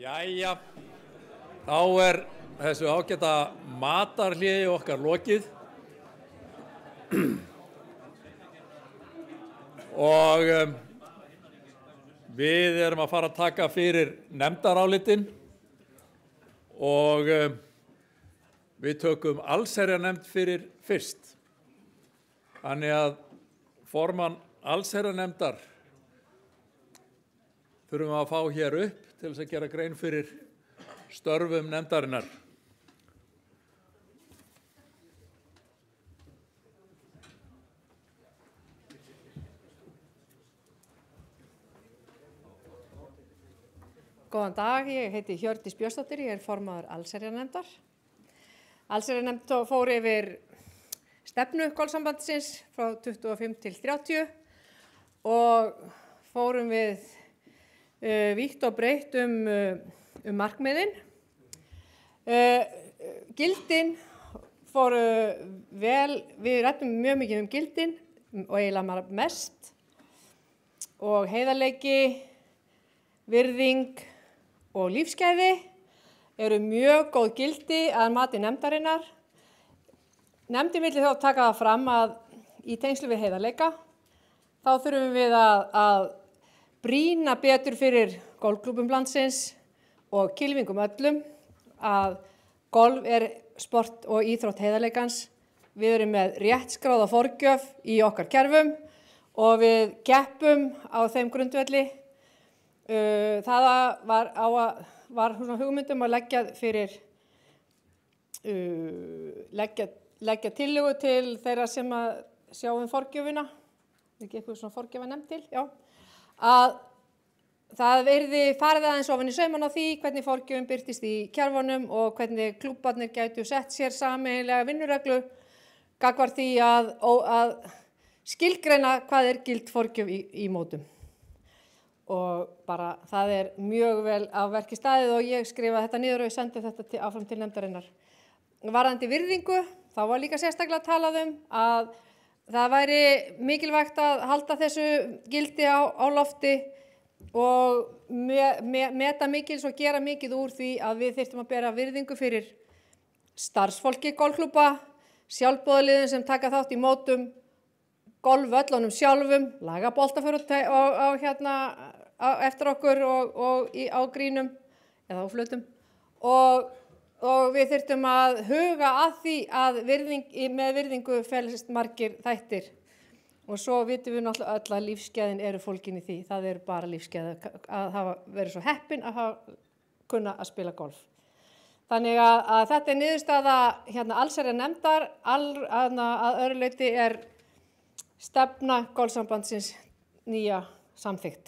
Jæja, þá þessu ágæta matarhléi okkar lokið og við erum að fara að taka fyrir nefndarálitin og við tökum allsherjarnefnd fyrir fyrst. Þannig að formann allsherjarnefndar þurfum að fá hér upp til þess að gera grein fyrir störfum nefndarinnar. Góðan dag, ég heiti Hjördís Björnsdóttir, ég formaður allsherjarnefndar. Allsherjarnefnd fór yfir stefnu golfsambandsins frá 25 til 30 og fórum við vítt og breytt markmiðin. Gildin fóru vel, við ræddum mjög mikið gildin og eiginlega mest og heiðarleiki, virðing og lífsgæði eru mjög góð gildi að mati nefndarinnar. Nefndin vill þá taka það fram að í tengslu við heiðarleika þá þurfum við að brýna betur fyrir golfklúbbum landsins og kylfingum öllum að golf sport og íþrótt heiðarleikans. Við erum með réttskráða forgjöf í okkar kerfum og við keppum á þeim grundvelli. Það var hugmyndum að leggja tillögu til þeirra sem að sjá forgjöfina, ekki eitthvað svona forgjöfanefnd til, já, að það yrði farið aðeins ofan í sauman á því hvernig forgjöfin birtist í kerfunum og hvernig klúbbarnir gætu sett sér sameiginlega vinnureglu gagnvart því að skilgreina hvað gild forgjöf í mótum. Og bara það mjög vel á verki staðið og ég skrifaði þetta niður og ég sendi þetta áfram til nefndarinnar. Varðandi virðingu, þá var líka sérstaklega talað að það væri mikilvægt að halda þessu gildi á lofti og meta mikils og gera mikið úr því að við þyrftum að bera virðingu fyrir starfsfólki golfklúbba, sjálfboðaliðum sem taka þátt í mótum, golfvöllunum sjálfum, laga boltaför eftir okkur og á grínum eða á flötum og við þyrftum að huga að því að með virðingu felst margir þættir og svo vitum við náttúrulega öll að lífsgæðin eru fólkin í því. Það bara lífsgæði að hafa verið svo heppin að kunna að spila golf. Þannig að þetta niðurstaða allsherjarnefndar að öðru leyti stefna golfsambandsins nýja samþykkt.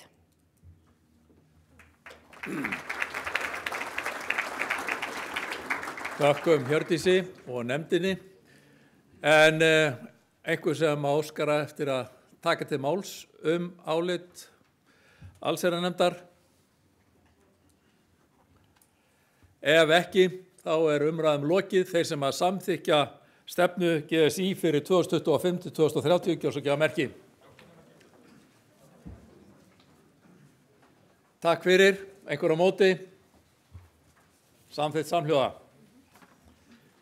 Þakkum Hjördísi og nefndinni, en einhver sem óskara eftir að taka til máls álit allsherjarnefndar? Ef ekki, þá umræðum lokið. Þeir sem að samþykkja stefnu GSÍ fyrir 2025 til 2030 gjörðu svo gefa merki. Takk fyrir. Einhver á móti? Samþykkt samhljóða.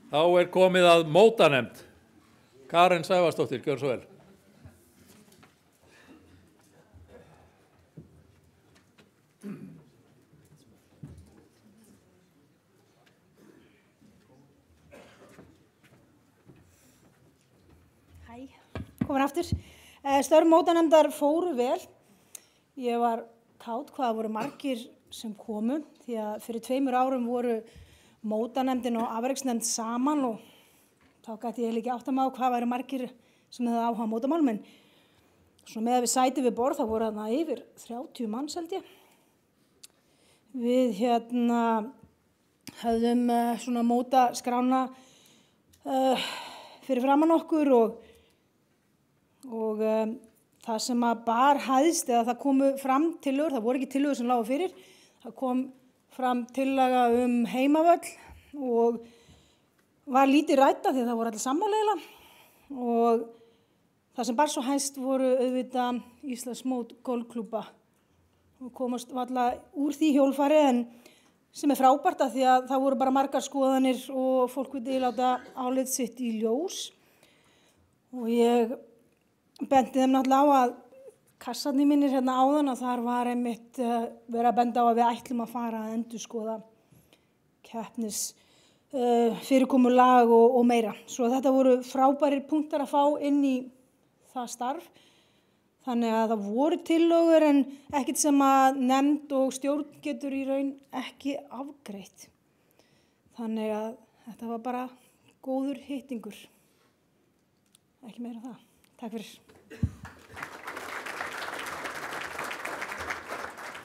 Þá komið að mótanefnd. Karen Sævarsdóttir, gjörðu svo vel. Hæ, komin aftur. Störf mótanefndar fóru vel. Ég var kát hvað voru margir sem komu því að fyrir 2 árum voru mótanefndin og afreksnefnd saman og þá gæti ég ekki átta mig á hvað væru margir sem hefðu áhuga á mótamálum, en svo með við sæti við borð þá voru þarna yfir 30 manns held ég. Við höfðum svona mótaskrána fyrir framan okkur og það sem að bar hæðst eða það komu fram tillögur, það voru ekki tillögur sem lágu fyrir, það kom fram tillaga heimavöll og var lítið rædda því það voru allir sammála eiginlega og það sem bar svo hæst voru auðvitað Íslandsmót golfklúbba og komast varla úr því hjólfari en sem frábært af því að það voru bara margar skoðanir og fólk vildi láta álit sitt í ljós. Og ég benti þeim náttúrulega á að kassarnir mínir hérna áðan að þar var einmitt verið að benda á að við ætlum að fara að endurskoða keppnis fyrirkomulag og meira. Svo þetta voru frábærir punktar að fá inn í það starf. Þannig að það voru tillögur en ekkert sem að nefnd og stjórn getur í raun ekki afgreitt. Þannig að þetta var bara góður hittingur. Ekki meira það. Takk fyrir.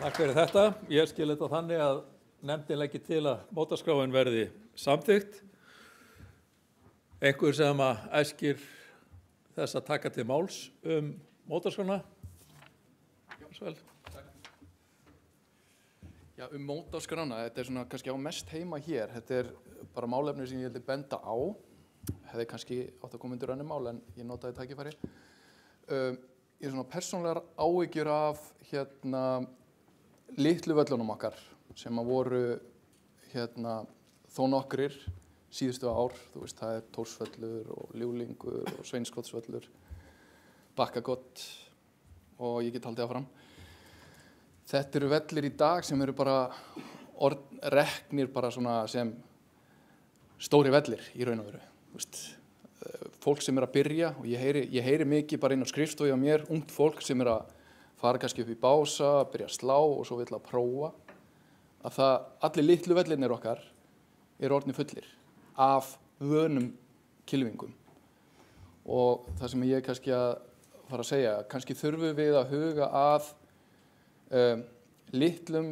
Takk fyrir þetta. Ég skil þetta þannig að nefndin leggi til að mótaskráin verði samþykkt. Einhver sem að æskir þess að taka til máls mótaskrána? Svel. Já, mótaskrána, þetta svona kannski á mest heima hér. Þetta bara málefni sem ég vildi benda á. Hefði kannski átt að koma undir önnur mál en ég notaði tækifæri. Ég svona persónlegar áhyggjur af litlu völlunum okkar sem að voru þó nokkrir síðustu ár. Þú veist, það Tórsvöllur og Ljúflingur og Sveinskotsvöllur, Bakkagott og ég get haldið áfram. Þetta eru vellir í dag sem eru bara reknir bara svona sem stóri vellir í raun og veru. Þú veist, fólk sem að byrja og ég heyri mikið bara inn á skrifstofu á mér, ungt fólk sem að fara kannski upp í bása, byrja að slá og svo vill að prófa. Að allir litlu vellinir okkar eru orðnir fullir af vönum kylfingum. Og það sem ég kannski að fara að segja, kannski þurfum við að huga að litlum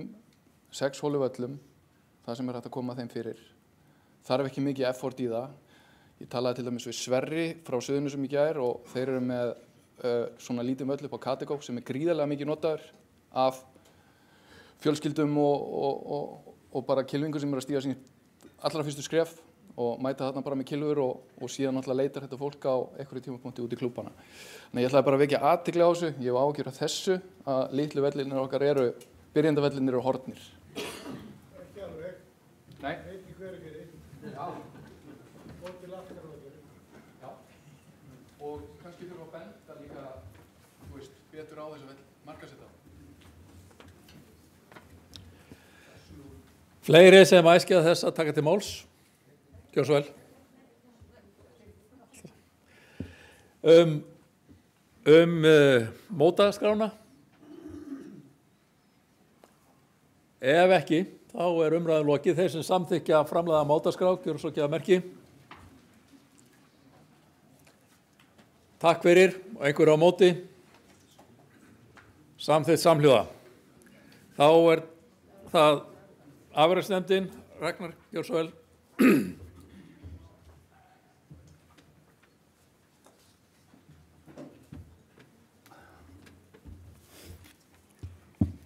6 holuvöllum, það sem hægt að koma þeim fyrir. Þarf ekki mikið effort í það. Ég talaði til dæmis við Sverri frá Suðurnesjum í gær og þeir eru með svona lítið völl upp á Katigó sem gríðarlega mikið notaður af fjölskyldum og bara kylfingur sem að stíga sín allra fyrstu skref og mæta þarna bara með kylfur og síðan náttúrulega leitar þetta fólk á einhverju tímapunkti út í klúbbana. Þannig ég ætlaði bara að vekja athygli á þessu, ég hef áhyggjur af þessu að litlu vellinir okkar byrjendavellinir eru horfnir. Ekki alveg. Nei. Einn í hverju fyrir. Já. Og til afturvöllur. Já. Og kannski þurfum að benda líka, þú veist, betur á þessu markasetta. Fleiri sem æskja þess að taka til máls? Gjör svo vel. Mótaskrána? Ef ekki, þá umræðum lokið. Þeir sem samþykkja framlagða mótaskrá, gjörðu svo ekki að merki. Takk fyrir og einhverju á móti. Samþykkt samhljóða. Þá það afræksnefndin. Ragnar, gjörðu svo vel.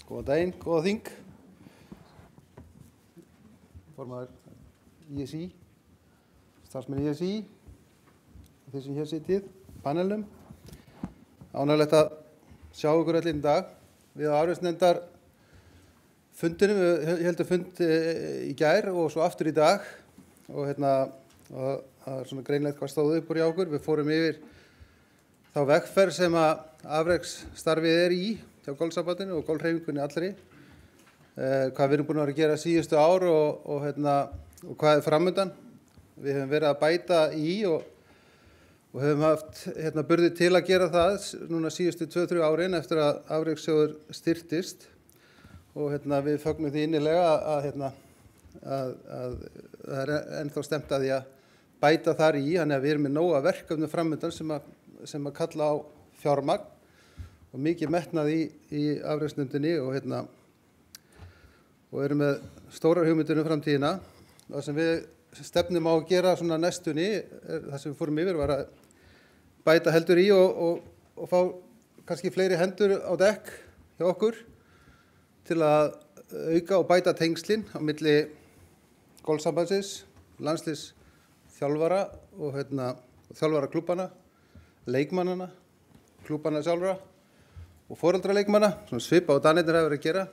Góðan daginn, góða þing. Formaður ISI, starfsmenn ISI, þeir sem hér sitjið, panelum. Ánægilegt að sjá ykkur öll í dag. Við á afræksnefndar fundinum, við heldum fund í gær og svo aftur í dag og það svona greinlegt hvað stóð upp úr hjá okkur. Við fórum yfir þá vegferð sem að afreksstarfið í hjá golfsambandinu og golfhreyfingunni allri, hvað við erum búin að gera síðustu ár og hvað framundan. Við höfum verið að bæta í og höfum haft burði til að gera það núna síðustu 2-3 árin eftir að afrekssjóður styrktist og við fögnum því innilega að það ennþá stemt að því að bæta þar í, þannig að við erum með nóga verkefni framundan sem að kalla á fjármagn og mikið metnað í afrekssnefndinni og erum með stórar hugmyndir framtíðina. Það sem við stefnum á að gera svona næstunni, það sem við fórum yfir var að bæta heldur í og fá kannski fleiri hendur á dekk hjá okkur til að auka og bæta tengslin á milli golfsambandsins, landsliðs þjálfara og þjálfara klúbbana, leikmannana, klúbbana sjálfra og foreldraleikmanna, svona svipað og Danirnir hafa verið að gera.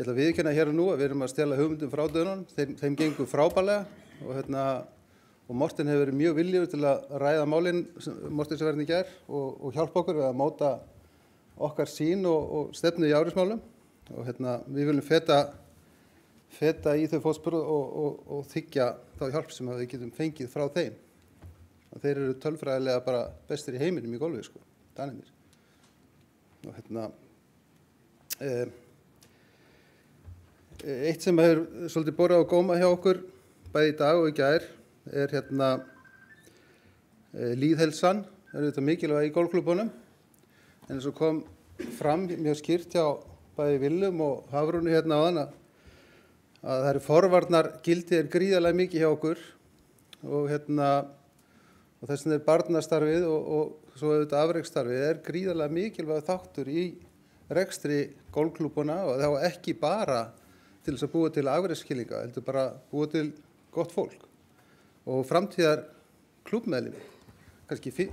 ég ætla að viðurkenna hér og nú að við erum að stela hugmyndum frá dönunum, þeim gengur frábærlega og Morten hefur verið mjög viljugur til að ræða málin Morten sem verðin í gær og hjálpa okkur við að móta okkar sýn og stefnu í árismálum og við viljum feta í þau fótspor og þiggja þá hjálp sem við getum fengið frá þeim. Þeir eru tölfræðilega bara bestir í heiminum í golfi, sko, Danirnir. Og eitt sem hefur svolítið borið á góma hjá okkur bæði í dag og í gær lýðheilsan, þetta mikilvæg í golfklúbunum, en eins og kom fram mjög skýrt hjá bæði Willum og Hafrúnu áðan að það eru forvarnargildi gríðarlega mikið hjá okkur og þess vegna barnastarfið og svo auðvitað afreksstarfið gríðarlega mikilvæg þáttur í rekstri golfklúbuna og það var ekki bara til þess að búa til afreksskilninga, heldur bara búa til gott fólk og framtíðar klúbbmeðlimi, kannski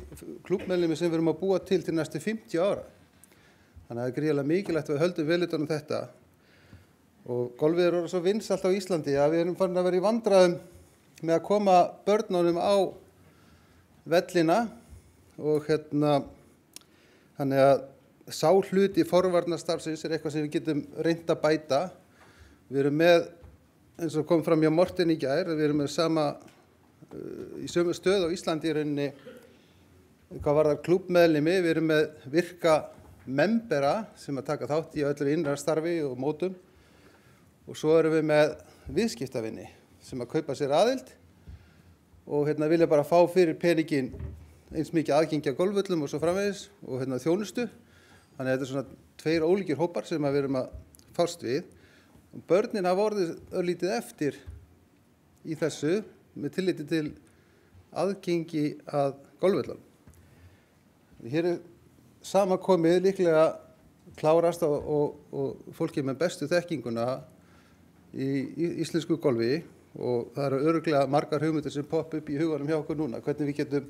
klúbbmeðlimi sem við erum að búa til næstu 50 ára. Þannig að það gríðarlega mikilvægt að við höldum vel utan þetta og golfið orðið svo vinsælt á Íslandi að við erum farin að vera í vandræðum með að koma börnunum á vellina og þannig að sá hluti forvarnastarfsins eitthvað sem við getum reynt að bæta. Við erum með, eins og kom fram hjá Morten í gær, við erum með í sömu stöð á Íslandi í rauninni hvað varðar klúbbmeðlimi, við erum með virka membera sem að taka þátt í öllu innra starfi og mótum og svo erum við með viðskiptavinni sem að kaupa sér aðild og vilja bara fá fyrir peningin eins mikið aðgengi að golfvöllum og svo framvegis og þjónustu. Þannig að þetta svona tveir ólíkir hópar sem við erum að fást við. Og börnin hafa orðið örlítið eftir í þessu með tilliti til aðgengi að golfvöllum. Hér samankomið líklega klárast og fólki með bestu þekkinguna í íslensku golfi og það eru örugglega margar hugmyndir sem poppa upp í huganum hjá okkur núna, hvernig við getum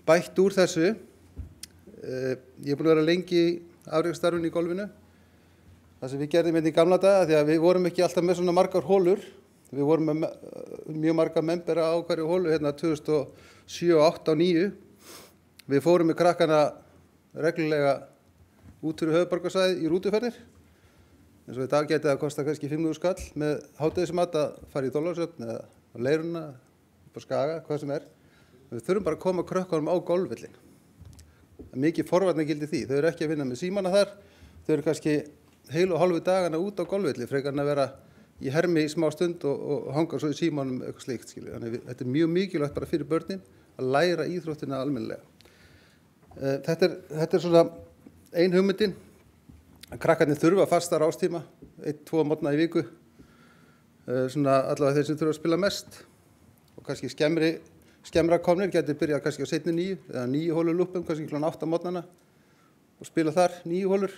bætt úr þessu. Ég er búin að vera lengi í afreksstarfinu í golfinu. Það sem við gerðum í gamla daga, því að við vorum ekki alltaf með svona margar hólur. Við vorum með mjög marga membera á hverju hólu 2007, 8 og 9. Við fórum með krakkana reglulega út fyrir höfuðborgarsvæðið í rútuferðir. En svo í dag gæti það að kosta kannski 5.000 skall með hádegismat að fara í Þorlákshöfn eða á Leiruna, upp á Skaga, hvað sem er. Við þurfum bara að koma krökkunum á golfvöllinn. Mikið forvarnargildi því. Þau eru ekki að vinna með símana þar. Þau eru kannski heilu og hálfu dagana út á golfvelli frekar en að vera í hermi í smá stund og hanga svo í símanum eitthvað slíkt. Þannig þetta er mjög mikilvægt bara fyrir börnin að læra íþróttina almennilega. Þetta er svona ein hugmyndin. Krakkarnir þurfa fastar ástíma, 1-2 morgna í viku. Svona allavega þeir sem þurfa að spila mest og kannski skemmra komnir getur byrjað kannski á seinni 9 eða 9 hólur lúppum, kannski kl. 8 morgnana og spila þar 9 hólur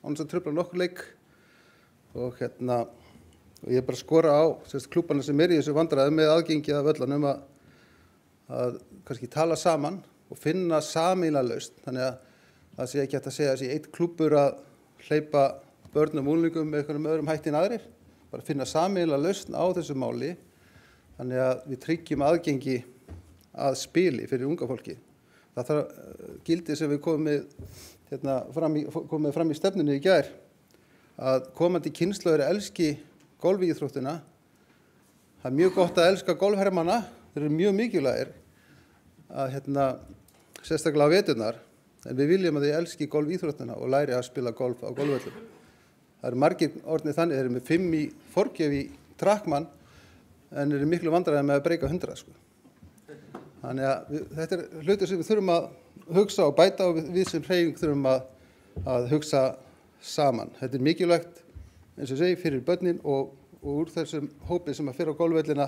án þess að trufla nokkur leik og ég er bara að skora á klúbbana sem í þessu vandræðum með aðgengi að völlunum að kannski tala saman og finna sameiginlega lausn, þannig að það sé ekki hægt að segja þessi eitt klúbbur að hleypa börnum og unglingum með einhverjum öðrum hætti en aðrir, bara finna sameiginlega lausn á þessu máli þannig að við tryggjum aðgengi að spili fyrir unga fólki. Það þarf gildi sem við komum fram í stefnunni í gær að komandi kynslóðir elski golfíþróttina. Það er mjög gott að elska golfhermana, þeir eru mjög mikilvægir að sérstaklega á veturnar, en við viljum að þeir elski golfíþróttina og læri að spila golf á golfvöllum. Það eru margir orðnir þannig, þeir eru með 5 í forgjöf í trackmann en eru miklu vandræði með að breyka 100 sko. Þannig að þetta er hlutur sem við þurfum að hugsa og bæta og við sem hreyfing þurfum að hugsa saman. Þetta er mikilvægt, eins og segi, fyrir börnin og úr þessum hópi sem að fyrir á golfvellina,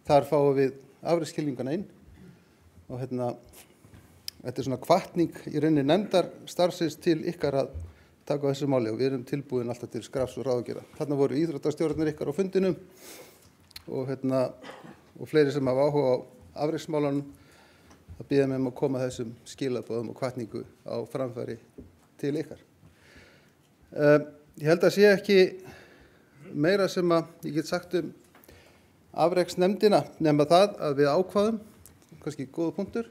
þar fáum við afrekskilningana inn. Og þetta er svona hvatning í rauninni nefndar starfsins til ykkar að taka á þessu máli og við erum tilbúin alltaf til skrafs og ráðgera. Þarna voru íþróttastjórnir ykkar á fundinum og fleiri sem hafa áhuga á afreksmálunum að biðja mig að koma þessum skilaboðum og hvatningu á framfæri til ykkar. Ég held að sé ekki meira sem að ég get sagt afreksnefndina nema það að við ákváðum, kannski góða punktur,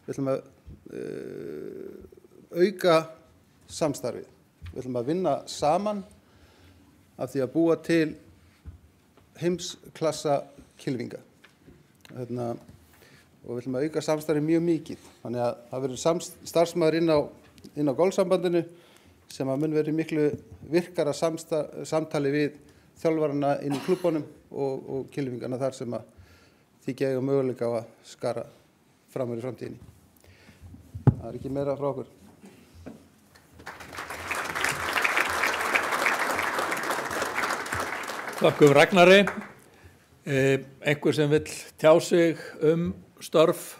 við ætlum að auka samstarfið. Við ætlum að vinna saman af því að búa til heimsklassa kylfinga. Og við ætlum að auka samstarfið mjög mikið. Þannig að það verður starfsmaður inn á golfsambandinu sem að mun verið miklu virkara samtali við þjálfarana inn í klubunum og kylfingana þar sem að þykja eiga möguleika á að skara fram í framtíðinni. Það er ekki meira frá okkur. Þakkum Ragnari. Einhver sem vill tjá sig störf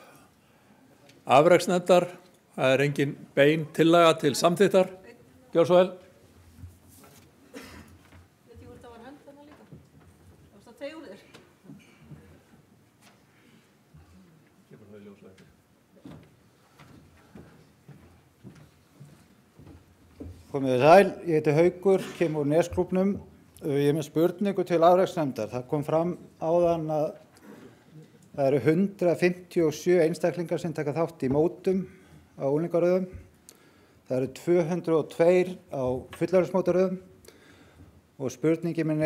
afreksnefndar. Það er engin bein tillaga til samþykktar. Gjör svo vel. Komið þið sæl, ég heiti Haukur, kem úr Nesklúbbnum. Ég er með spurningu til afreksnefndar. Það kom fram áðan að það eru 157 einstaklingar sem taka þátt í mótum á unglingaröðum. Það eru 202 á fullorðinsmótaröðum og spurningi minn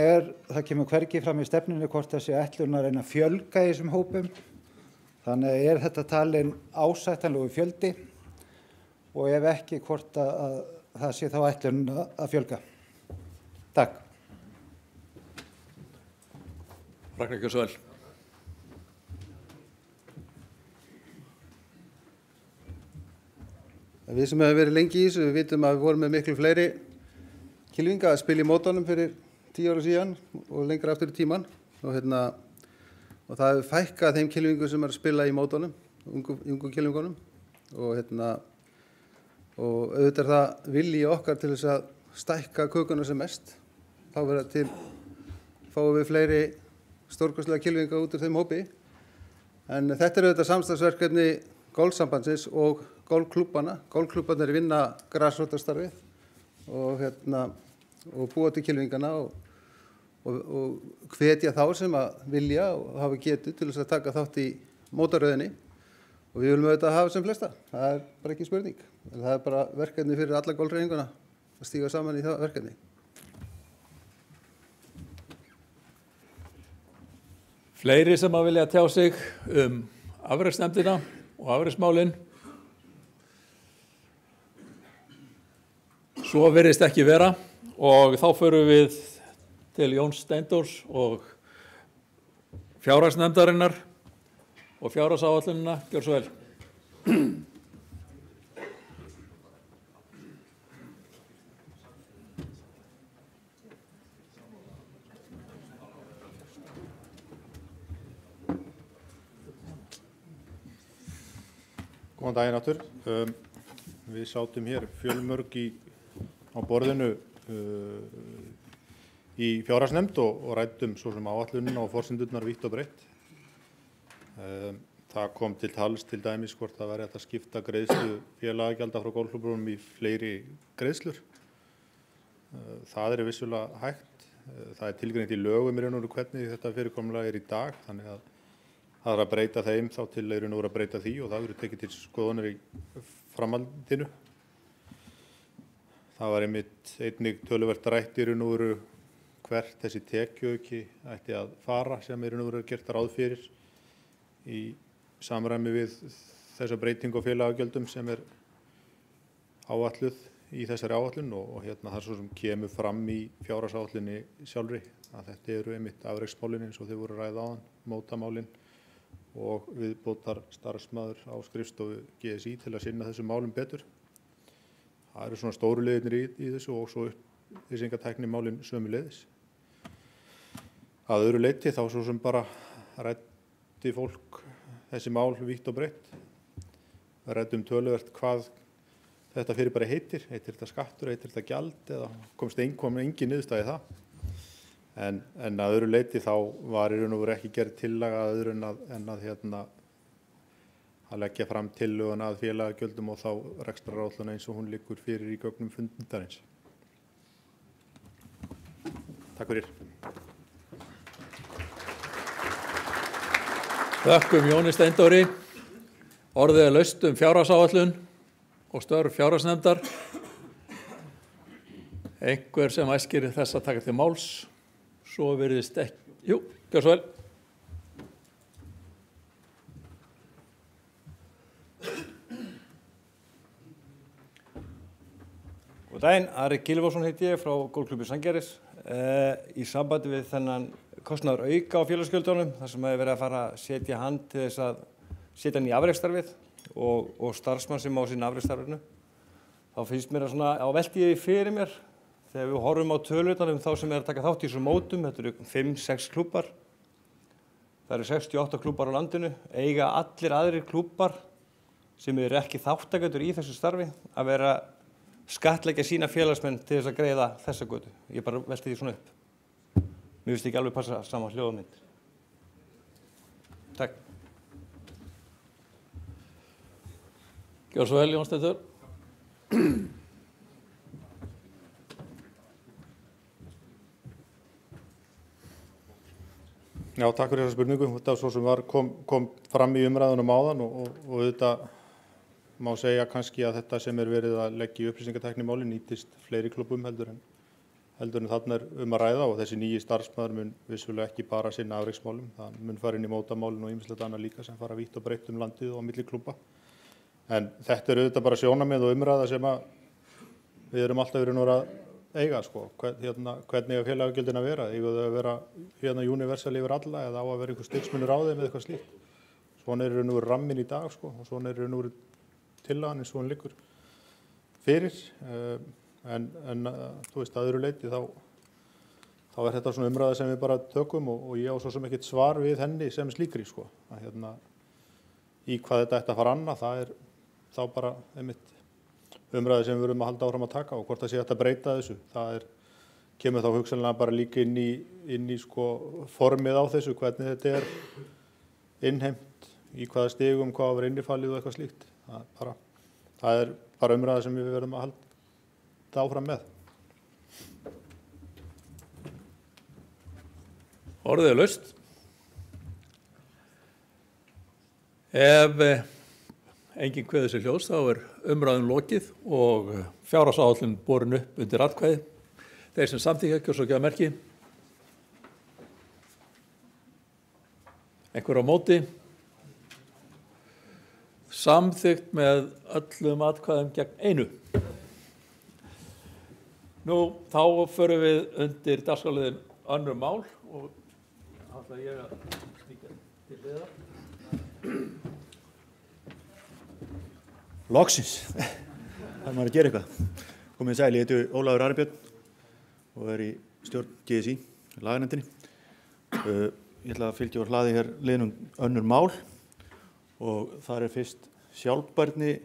það kemur hvergi fram í stefnunni hvort það sé ætlun að reyna að fjölga í þessum hópum. Þannig þetta talin ásættanlegu fjöldi og ef ekki hvort að það sé þá ætlun að fjölga. Takk. Ragnar, gjör svo vel. Við sem hefur verið lengi í þessu, við vitum að við vorum með miklu fleiri kylfinga að spila í mótunum fyrir 10 ára síðan og lengra aftur í tíman. Og það hefur fækkað þeim kylfingum sem að spila í mótunum, ungu kylfingunum. Og auðvitað það vilji okkar til þess að stækka kökuna sem mest. Þá fáum við fleiri stórkostlega kylfinga út úr þeim hópi. En þetta er auðvitað samstarfsverkefni golfsambandsins og golfklúbbana. Golfklúbbarnir vinna grasrótarstarfið og búa til kylfingana og hvetja þá sem að vilja og hafa getu til þess að taka þátt í mótaröðinni. Og við viljum auðvitað hafa sem flesta. Það er bara ekki spurning. Það er bara verkefni fyrir alla golfhreyfinguna að stíga saman í það verkefni. Fleiri sem að vilja tjá sig afreksnefndina og afreksmálin. Svo virðist ekki vera og þá förum við til Jóns Steindórs og fjárhagsnefndarinnar og fjárhagsáætlunina. Gjör svo vel. Góðan daginn aftur. Við sátum hér fjölmörg á borðinu í fjárhagsnefnd og ræddum svo sem áætlunina og forsendurnar vítt og breitt. Það kom til tals til dæmis hvort það væri hægt að skipta greiðslu félagagjalda frá golfklúbbrunum í fleiri greiðslur. Það er vissulega hægt. Það er tilgreint í lögum í raun og veru hvernig þetta fyrirkomulag er í dag, þannig að það er að breyta þeim þá til í raun og veru að breyta því og það verður tekið til skoðunar í framhaldinu. Það var einnig töluvert rætt í raun og veru hvert þessi tekjuauki ætti að fara sem í raun og veru er gert ráð fyrir í samræmi við þessa breytingu á félagagjöldum sem er áætluð í þessari áætlun og það svo sem kemur fram í fjárhagsáætlunni sjálfri að þetta eru einmitt afreksmálin eins og þau voru rædd áðan, mótamálin og viðbótar starfsmaður á skrifstofu GSI til að sinna þessum málum betur. Það eru svona stóru liðirnir í þessu og svo upplýsingatæknimálin sömuleiðis. Að öðru leyti þá svo sem bara ræddi fólk þessi mál vítt og breitt. Ræddum töluvert hvað þetta fyrir bara heitir þetta skattur, heitir þetta gjald eða kom engin niðurstaða í það. En að öðru leyti þá var í raun og veru ekki gerð tillaga að öðru en að leggja fram tillögun að félagagjöldum og þá rekstraráætlun eins og hún liggur fyrir í gögnum fundarins. Takk fyrir. Þökkum Jóni Steindóri. Orðið er laust fjárhagsáætlun og störf fjárhagsnefndar. Einhver sem æskir þess að taka til máls, svo virðist ekki. Jú, gjör svo vel. Góð daginn, Ari Gylfason heiti ég frá Golfklúbbi Sandgerðis. Í sambandi við þennan kostnaður auka á félagsgjöldunum, þar sem hefur verið að fara að setja hand til þess að setja hann í afreksstarfið og starfsmann sem á sín afreksstarfinu. Þá finnst mér að svona á velti ég fyrir mér, þegar við horfum á tölurnar þá sem er að taka þátt í þessum mótum, þetta eru 5-6 klúbbar. Það eru 68 klúbbar á landinu, eiga allir aðrir klúbbar sem eru ekki þáttakendur í þessu starfi að vera skattleggja sína félagsmenn til þess að greiða þessa götu. Ég bara velti því svona upp. Mér finnst ekki alveg passa saman hljóðamynd. Takk. Gjör svo vel, Jón Steindór. Já, takk fyrir þessa spurningu. Þetta svo sem kom fram í umræðunum áðan og þetta má segja kannski að þetta sem er verið að leggja í upplýsingatæknimáli nýtist fleiri klubbum heldur en þarna er að ræða, og þessi nýji starfsmaður mun vissulega ekki bara sinna afreksmálum. Það mun fara inn í mótamálin og ýmislegt annað líka sem fara vítt og breytt landið og á milli klúbba. En þetta er auðvitað bara sjónarmið og umræða sem við erum alltaf verið að eiga, sko. Hvernig er félagagjöldin að vera? Eiga þau að vera universal yfir alla eða á að vera einhver stigsmunur á þeim eða eitthvað slíkt? Svona er nú rammin í dag, sko, og svona er nú tillagan eins og hún liggur fyrir. En þú veist, að öðru leyti þá er þetta svona umræða sem við bara tökum og ég á svo sem ekkert svar við henni sem slíkri, sko. Að í hvað þetta ætti að fara annað, það er þá bara einmitt umræði sem við verðum að halda áfram að taka, og hvort það sé hægt að breyta þessu. Það kemur þá hugsanlega bara líka inn í sko formið á þessu, hvernig þetta er innheimt, í hvaða stigum, hvað var innifalið og eitthvað slíkt. Það er bara umræði sem við verðum að halda áfram með. Orðið er laust. Ef enginn kveður sér hljóðs, þá er umræðum lokið og fjárhagsáætlun borin upp undir atkvæði. Þeir sem samþykkja, gjörðu svo gjöra merki. Einhver á móti. Samþykkt með öllum atkvæðum gegn einu. Nú, þá förum við undir dagskrárliðinn önnur mál og ætla ég að stíka til hliðar. Loksins, það er maður að gera eitthvað. Komið sæl, ég heiti Ólafur Ari Björn og er í stjórn GSI, laganefndinni. Ég ætla að fylgja á hlaði hér liðnum önnur mál og þar er fyrst sjálfbærni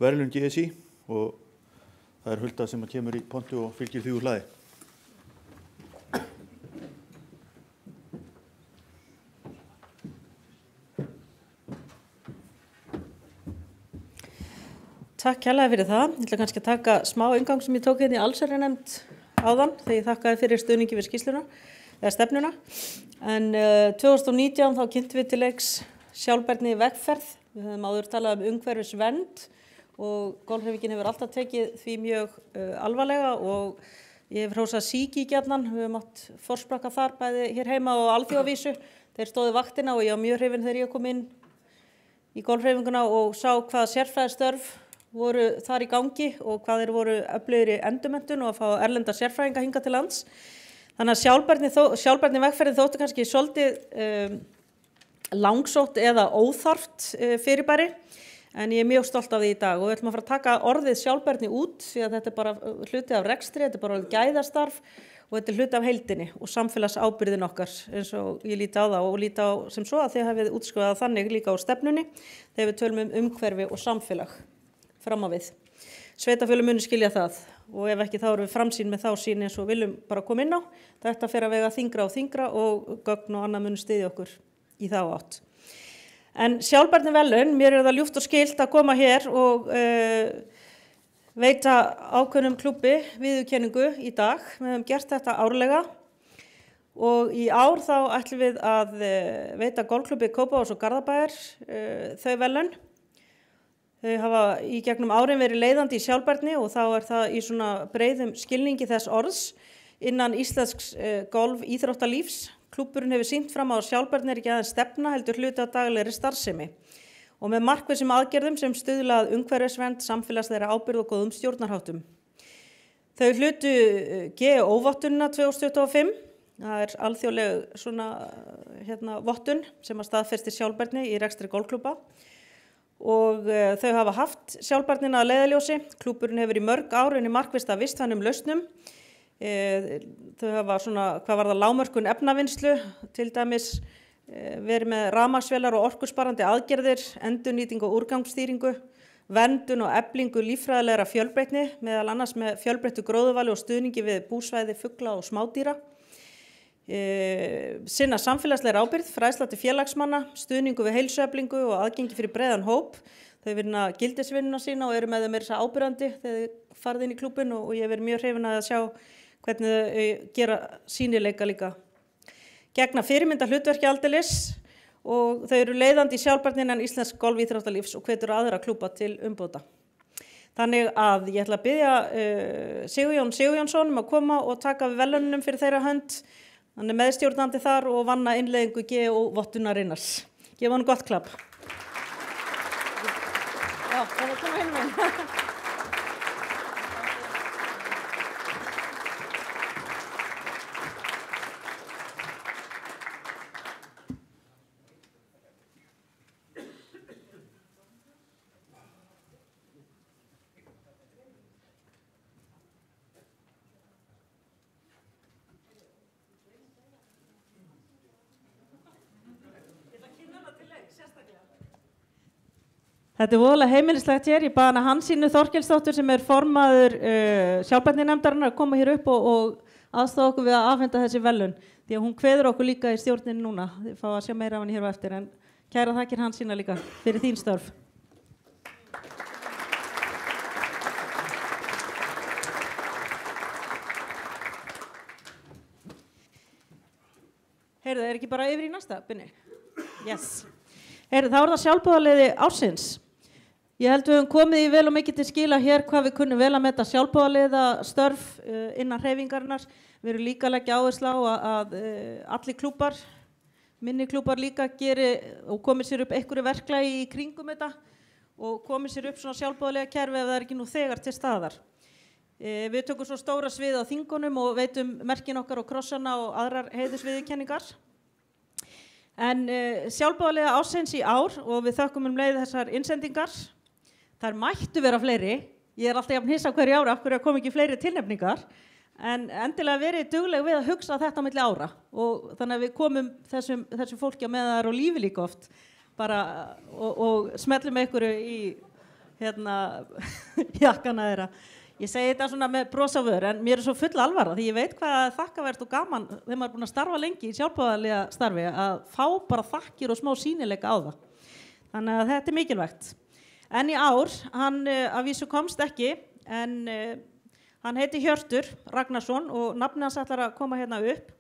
verðlaun GSI og það er Hulda sem kemur í pontu og fylgir því úr hlaði. Takk kærlega fyrir það. Ég ætla kannski að taka smá inngang sem ég tók hérna í allsherjarnefnd áðan þegar ég þakkaði fyrir stuðningi við skýrsluna eða stefnuna. En 2019 þá kynntum við til leiks sjálfbærni vegferð. Við höfum áður talað umhverfisvernd og golfhreyfingin hefur alltaf tekið því mjög alvarlega og ég hef hrósað Síki gjarnan. Við höfum átt forsprakka þar bæði hér heima og alþjóðavísu. Þeir stóðu vaktina og ég var mjög hrifin þegar ég kom inn í golfhreyfinguna og sá hvað sérfræðistörf voru þar í gangi og hvað þeir voru öflugir í endurmenntun og að fá erlenda sérfræðinga hingað til lands. Þannig að sjálfbærni vegferðin þóttu kannski svolítið langsótt eða óþarft fyrirbæri, en ég er mjög stolt af því í dag og við ætlum að fara að taka orðið sjálfbærni út því að þetta er bara hluti af rekstri, þetta er bara gæðastarf og þetta er hluti af heildinni og samfélagsábyrgðin okkar eins og ég líti á það og líti á sem svo að þið hafið útskrifað þannig líka á stefnunni þegar við tölum umhverfi og samfélag fram á við. Sveitarfélög munu skilja það og ef ekki þá erum við framsýn með þá sín eins og viljum bara koma inn á. Þetta fer að vega þyngra og þyngra og gögn og annað munu styðja okkur í þá átt. En sjálfbærni verðlaun, mér er það ljúft og skylt að koma hér og veita ákveðnum klúbbi viðurkenningu í dag. Við höfum gert þetta árlega og í ár þá ætlum við að veita golfklúbbi Kópavogs og Garðabæjar þau verðlaun. Þau hafa í gegnum árin verið leiðandi í sjálfbærni og þá það í svona breiðum skilningi þess orðs innan íslensks golf íþróttalífs. Klúbburinn hefur sýnt fram á að sjálfbærni ekki aðeins stefna heldur hluti af daglegri starfsemi og með markvissum aðgerðum sem stuðla að umhverfisvernd, samfélagslegri ábyrgð og góðum stjórnarháttum. Þau hlutu GEO-vottunina 2025. Það alþjóðleg svona vottun sem að staðfestir sjálfbærni í rekstri golfklúbba og þau hafa haft sjálfbærnina að leiðarljósi. Klúbburinn hefur í mörg ár unnið markvisst að vistvænum lausnum. Þau hafa svona, hvað var það, lágmörkun efnavinnslu, til dæmis verið með rafmagnsvélar og orkusparandi aðgerðir, endurnýting og úrgangsstýringu, verndun og eflingu líffræðilegra fjölbreytni, meðal annars með fjölbreyttu gróðurvali og stuðningi við búsvæði, fugla og smádýra. Sinna samfélagslegri ábyrgð, fræðsla til félagsmanna, stuðningu við heilsueflingu og aðgengi fyrir breiðan hóp. Þau vinna gildisvinnuna sína og eru með þau meira þess að ábyrgandi þegar þau farið inn í klúbbinn og ég verið mjög hrifin að sjá hvernig þau gera sýnileika líka. Gegna fyrirmynda hlutverki aldeilis og þau eru leiðandi í sjálfbærni innan íslensk golfíþróttalífs og hvetur aðra klúbba til umbóta. Þannig að ég ætla að biðja Sigurjón Sigurjónsson að koma og taka við verðlaununum fyrir þeirra hönd. Hann meðstjórnandi þar og vann að innleiðingu GEO-vottunarinnar. Gefa hann gott klapp. Já, það var koma hinum einn. Þetta voðalega heimilislegt hér. Ég bað hana Hansínu Þorkelsdóttur sem formaður sjálfbærninefndarinnar að koma hér upp og aðstoða okkur við að afhenda þessi verðlaun. Því að hún kveður okkur líka í stjórninni núna. Þið fá að sjá meira af henni hér á eftir. En kæra þakkir Hansína líka fyrir þín störf. Heyrðu, ekki bara yfir í næsta, Binni? Yes. Heyrðu, þá það sjálfboðaliði ársins. Ég held við höfum komið í vel og mikið til skila hér hvað við kunnum vel að meta sjálfboðaliða störf innan hreyfingarinnar. Við erum líka að leggja áherslu á að allir klúbbar, minni klúbbar líka geri og komið sér upp einhverju verklagi í kringum þetta og komið sér upp svona sjálfboðaliða kerfi ef það ekki nú þegar til staðar. Við tökum svo stóra svið á þingunum og veitum merkin okkar og krossana og aðrar heiðursviðurkenningar. En sjálfboðaliða ársins í ár og við þökkum leið þessar innsendingar. Þær mættu vera fleiri. Ég alltaf jafn hissa hverju ára af hverju kom ekki fleiri tilnefningar. En endilega verið dugleg við að hugsa þetta á milli ára og þannig að við komum þessu fólki á meðan það er á lífi líka oft bara og smellum einhverju í jakkana þeirra. Ég segi þetta svona með bros á vör en mér er svo full alvara því ég veit hvað þakkavert og gaman þegar maður er búin að starfa lengi í sjálfboðaliða starfi að fá bara þakkir og smá sýnileika á það. Þannig að þetta er mikilvægt. En í ár, hann að vísu komst ekki en hann heiti Hjörtur Ragnarsson og nafnið hans ætlar að koma hérna upp.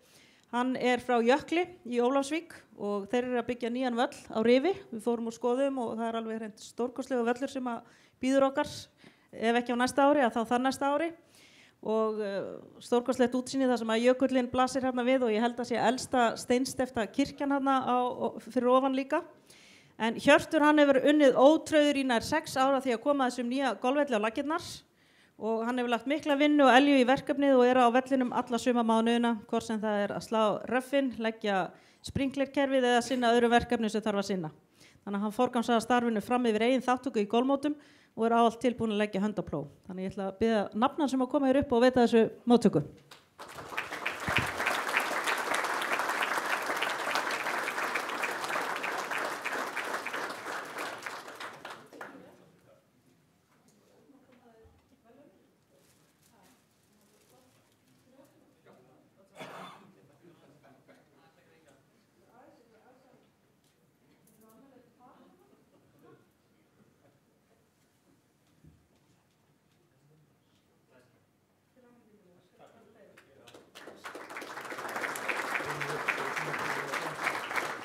Hann er frá Jökli í Ólafsvík og þeir eru að byggja nýjan völl á Rifi. Við fórum úr skoðum og það er alveg hreint stórkostlegur völlur sem að býður okkar ef ekki á næsta ári að þá þar næsta ári og stórkostlegt útsýni þar sem að jökullinn blasir hérna við og ég held að sé elsta steinsteypta kirkjan hérna fyrir ofan líka. En Hjörtur hann hefur unnið ótrauður í nær 6 ára því að koma þessum nýja golfvelli á laggirnar og hann hefur lagt mikla vinnu og elju í verkefnið og er á vellinum alla sumarmánuðina, hvort sem það er að slá röffin, leggja sprinklerkerfið eða sinna öðrum verkefnum sem þarf að sinna. Þannig að hann forgangsraðar starfinu fram yfir eigin þáttöku í golfmótum og er ávallt tilbúin að leggja hönd á plóg. Þannig ég ætla að biðja nafnan sem að koma hér upp og veita þessu móttöku.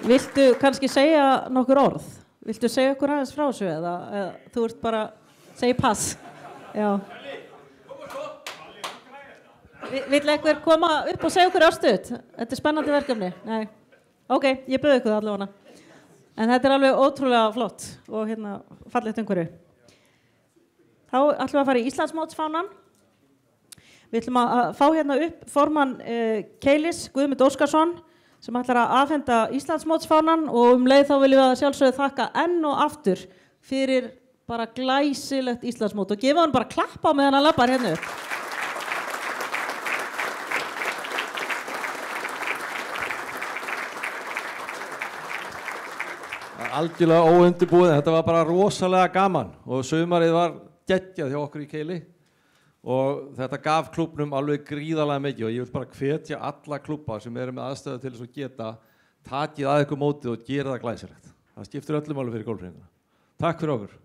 viltu kannski segja nokkur orð? Viltu segja okkur aðeins frá þessu eða þú ert bara segja pass? Já. Vill einhver koma upp og segja okkur örstuð? Þetta spennandi verkefni? Nei. Ok, ég bauð ykkur það allavega. En þetta alveg ótrúlega flott og fallegt umhverfi. Þá ætlum við að fara í Íslandsmótsfánan. Við ætlum að fá upp formann Keilis, Guðmund Óskarsson, sem ætlar að afhenda Íslandsmótsfánan og leið þá viljum við að sjálfsögðu þakka enn og aftur fyrir bara glæsilegt Íslandsmót og gefa hann bara klappa á meðan hann lappar upp. Algjörlega óundirbúið, þetta var bara rosalega gaman og sumarið var geggjað hjá okkur í Keili og þetta gaf klúbbnum alveg gríðarlega mikið og ég vil bara hvetja alla klúbba sem eru með aðstöðu til þess að geta takið að ykkur mótið og gera það glæsilegt. Það skiptir öllum alveg fyrir golfhreyfinguna. Takk fyrir okkur.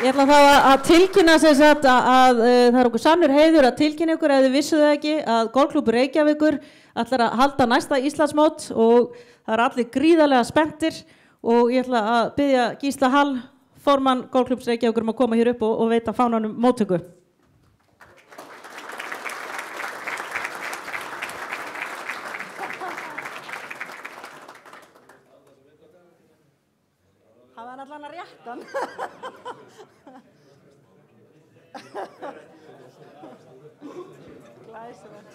Ég ætla þá að tilkynna að það okkur sannur heiður að tilkynna ykkur ef þið vissuðu ekki að Golfklúbbur Reykjavíkur ætlar að halda næsta Íslandsmót og það allir gríðarlega spenntir og ég ætla að biðja Gísla Hall, formann Golfklúbbs Reykjavíkur að koma hér upp og veita fánanum móttöku. Hafa hann allan að réttan? Glæsilegt.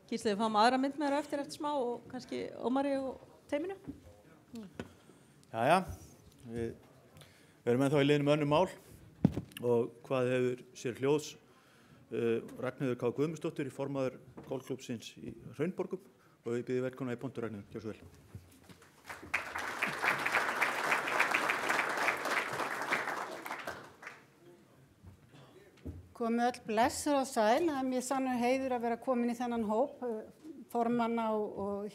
Gísli, við fáum aðra mynd með þér eftir smá og kannski Ómari og teiminu. Jæja, við erum ennþá í liðnum önnur mál og hvað hefur sér hljóðs Ragnheiður K. Guðmundsdóttir í formaður golfklúbbsins í Hraunborgum og við býðum velkomna í pontu Ragnheiður, gjör svo vel. Komið öll blessur og sæl, það mér sannur heiður að vera komin í þennan hóp, formanna og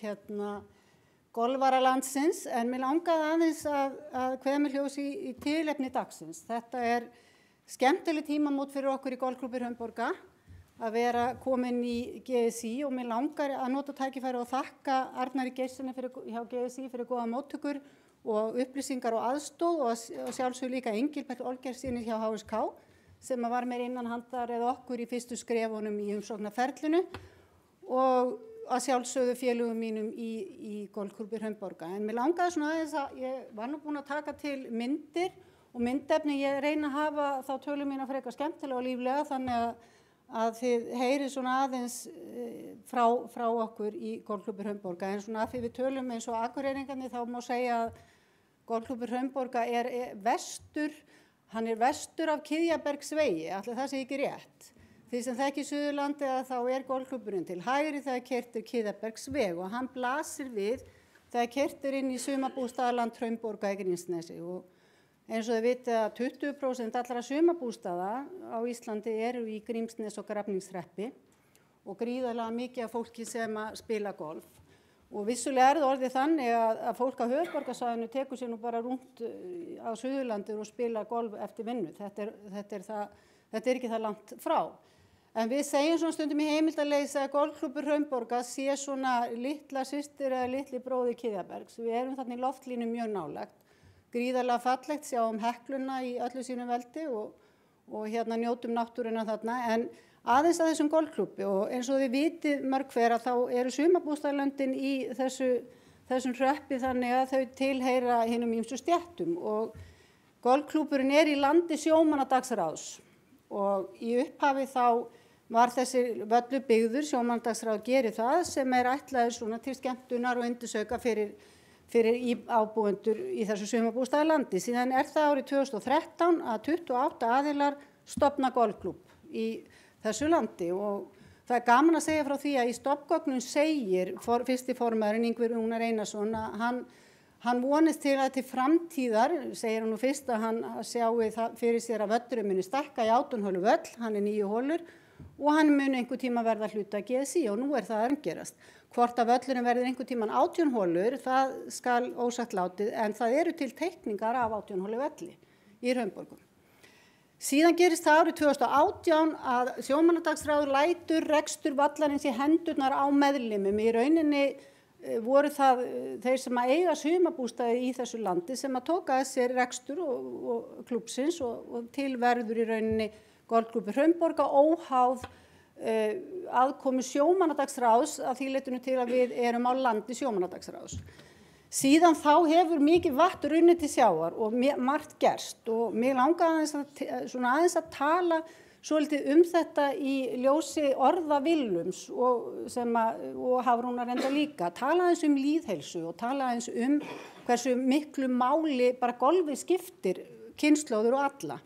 golfara landsins, en mér langaði aðeins að kveða mér ljós í tilefni dagsins. Þetta skemmtileg tímamót fyrir okkur í Golfklúbbi Hraunborga að vera komin í GSI og mér langar að nota tækifæri og þakka Arnari Geirssyni hjá GSI fyrir góða móttökur og upplýsingar og aðstoð og sjálfsögðu líka Engilbert Olgerssyni hjá HSK sem var mér innan handar eða okkur í fyrstu skrefunum í umsóknarferlinu og að sjálfsögðu félögum mínum í Golfklúbbi Hraunborga. En mér langaði svona aðeins að ég var nú búin að taka til myndir og myndefni, ég reyna að hafa þá tölum mína frekar skemmtilega og líflega þannig að þið heyrið svona aðeins frá okkur í Golfklúbbi Hraunborga. En svona að því við tölum eins og akureyringarnir þá má segja að Golfklúbbur Hraunborga hann vestur af Kiðjabergsvegi, ætli það sé ekki rétt. Því sem þekki Suðurlandi þá golfklúbburinn til hægri þegar keyrt Kiðjabergsveg og hann blasir við þegar keyrt inn í sumarbústaðaland Hraunborga í Grímsnesi. Og eins og þið vitið að 20% allra sumarbústaða á Íslandi eru í Grímsnes og Grafningshreppi og gríðarlega mikið af fólki sem spila golf. Og vissulega það orðið þannig að fólk á höfuðborgarsvæðinu tekur sér nú bara rúnt á Suðurlandi og spila golf eftir vinnu. Þetta ekki það langt frá. En við segjum svona stundum í heimildarleysi að Golfklúbbur Hraunborga sé svona litla systir eða litli bróðir Kiðjabergs. Við erum þarna í loftlínu mjög nálægt. Gríðarlega fallegt, sjáum Hekluna í öllu sínu veldi og njótum náttúruna þarna. En aðeins að þessum golfklúbbi og eins og þið vitið mörg hver að þá eru sumarbústaðalöndin í þessum hreppi þannig að þau tilheyra hinum ýmsu stéttum og golfklúbburinn í landi sjómannadagsráðs og í upphafi þá var þessi völlur byggður, sjómannadagsráð gerir það sem ætlaður svona til skemmtunar og undirsauka fyrir ábúendur í þessu sumarbústaðalandi. Síðan það árið 2013 að 28 aðilar stofna golfklúbb í þessu landi og það gaman að segja frá því að í stofngögnum segir fyrsti formaðurinn Ingvar Rúnar Einarsson að hann vonist til að til framtíðar, segir hann nú fyrst að hann sjái það fyrir sér að völlurinn muni stækka í 18 hólu völl, hann 9 hólur og hann mun einhver tíma verða hluta GSI og nú það að gerast. Hvort að völlurinn verður einhver tíman 18 holur, það skal ósagt látið, en það eru til teikningar af 18 holu velli í Hraunborgum. Síðan gerist það árið 2018 að sjómannadagsráður lætur rekstur vallarins í hendurnar á meðlimum. Í rauninni voru það þeir sem að eiga sumarbústaði í þessu landi sem að tóka sér rekstur og klúbbsins og tilverður í rauninni golfklúbbur Hraunborga óháð aðkomu sjómannadagsráðs að því leytinu til að við erum á landi sjómannadagsráðs. Síðan þá hefur mikið vatn runnið til sjávar og margt gerst og mér langaði aðeins að tala svolítið þetta í ljósi orða Willums og Hafrúnar enda líka. Tala aðeins lýðheilsu og tala aðeins hversu miklu máli bara golfið skiptir kynslóður og alla.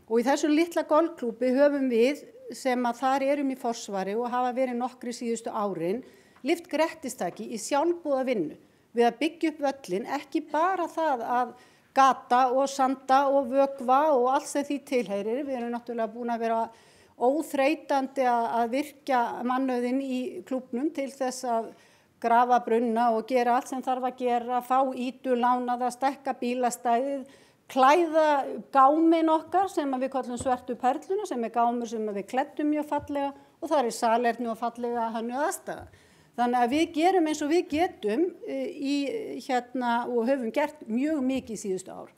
Og í þessum litla golfklúbbi höfum við sem að þar erum í forsvari og hafa verið nokkri síðustu árin lyft grettistaki í sjálfboða vinnu við að byggja upp völlin, ekki bara það að gata og sanda og vökva og allt sem því tilheyrir. Við erum náttúrulega búin að vera óþreytandi að virkja mannauðinn í klúbbnum til þess að grafa brunna og gera allt sem þarf að gera, fá ídu lánaða, stekka bílastæðið, klæða gáminn okkar sem við kallum svörtu perluna, sem gámur sem við klæddum mjög fallega og það salerni og fallega hönnuð aðstaða. Þannig að við gerum eins og við getum og höfum gert mjög mikið síðustu ár.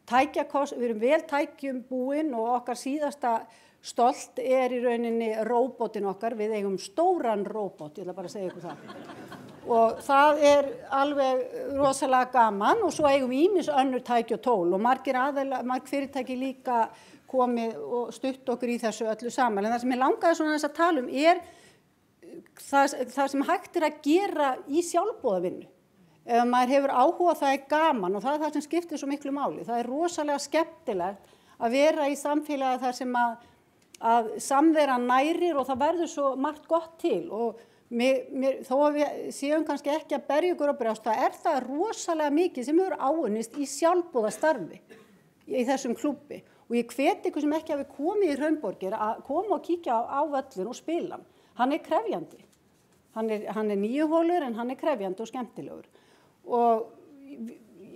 Við erum vel tækjum búin og okkar síðasta stolt í rauninni róbótin okkar. Við eigum stóran róbót, ég ætla bara að segja ykkur það. Og það alveg rosalega gaman og svo eigum við ýmis önnur tæki og tól og marg fyrirtæki líka komið og stutt okkur í þessu öllu saman. En það sem ég langaði svona að tala það sem hægt að gera í sjálfboðavinnu. Ef maður hefur áhuga það gaman og það það sem skiptir svo miklu máli. Það rosalega skemmtilegt að vera í samfélagi þar sem að samvera nærir og það verður svo margt gott til og þó að við séum kannski ekki að berja ykkur á brjóst, það rosalega mikið sem hefur áunnist í sjálfboðastarfi í þessum klúbbi og ég hveti ykkur sem ekki hafi komið í Hraunborgir að koma og kíkja á völlin og spila hann. Hann krefjandi. Hann 9 holur en hann krefjandi og skemmtilegur. Og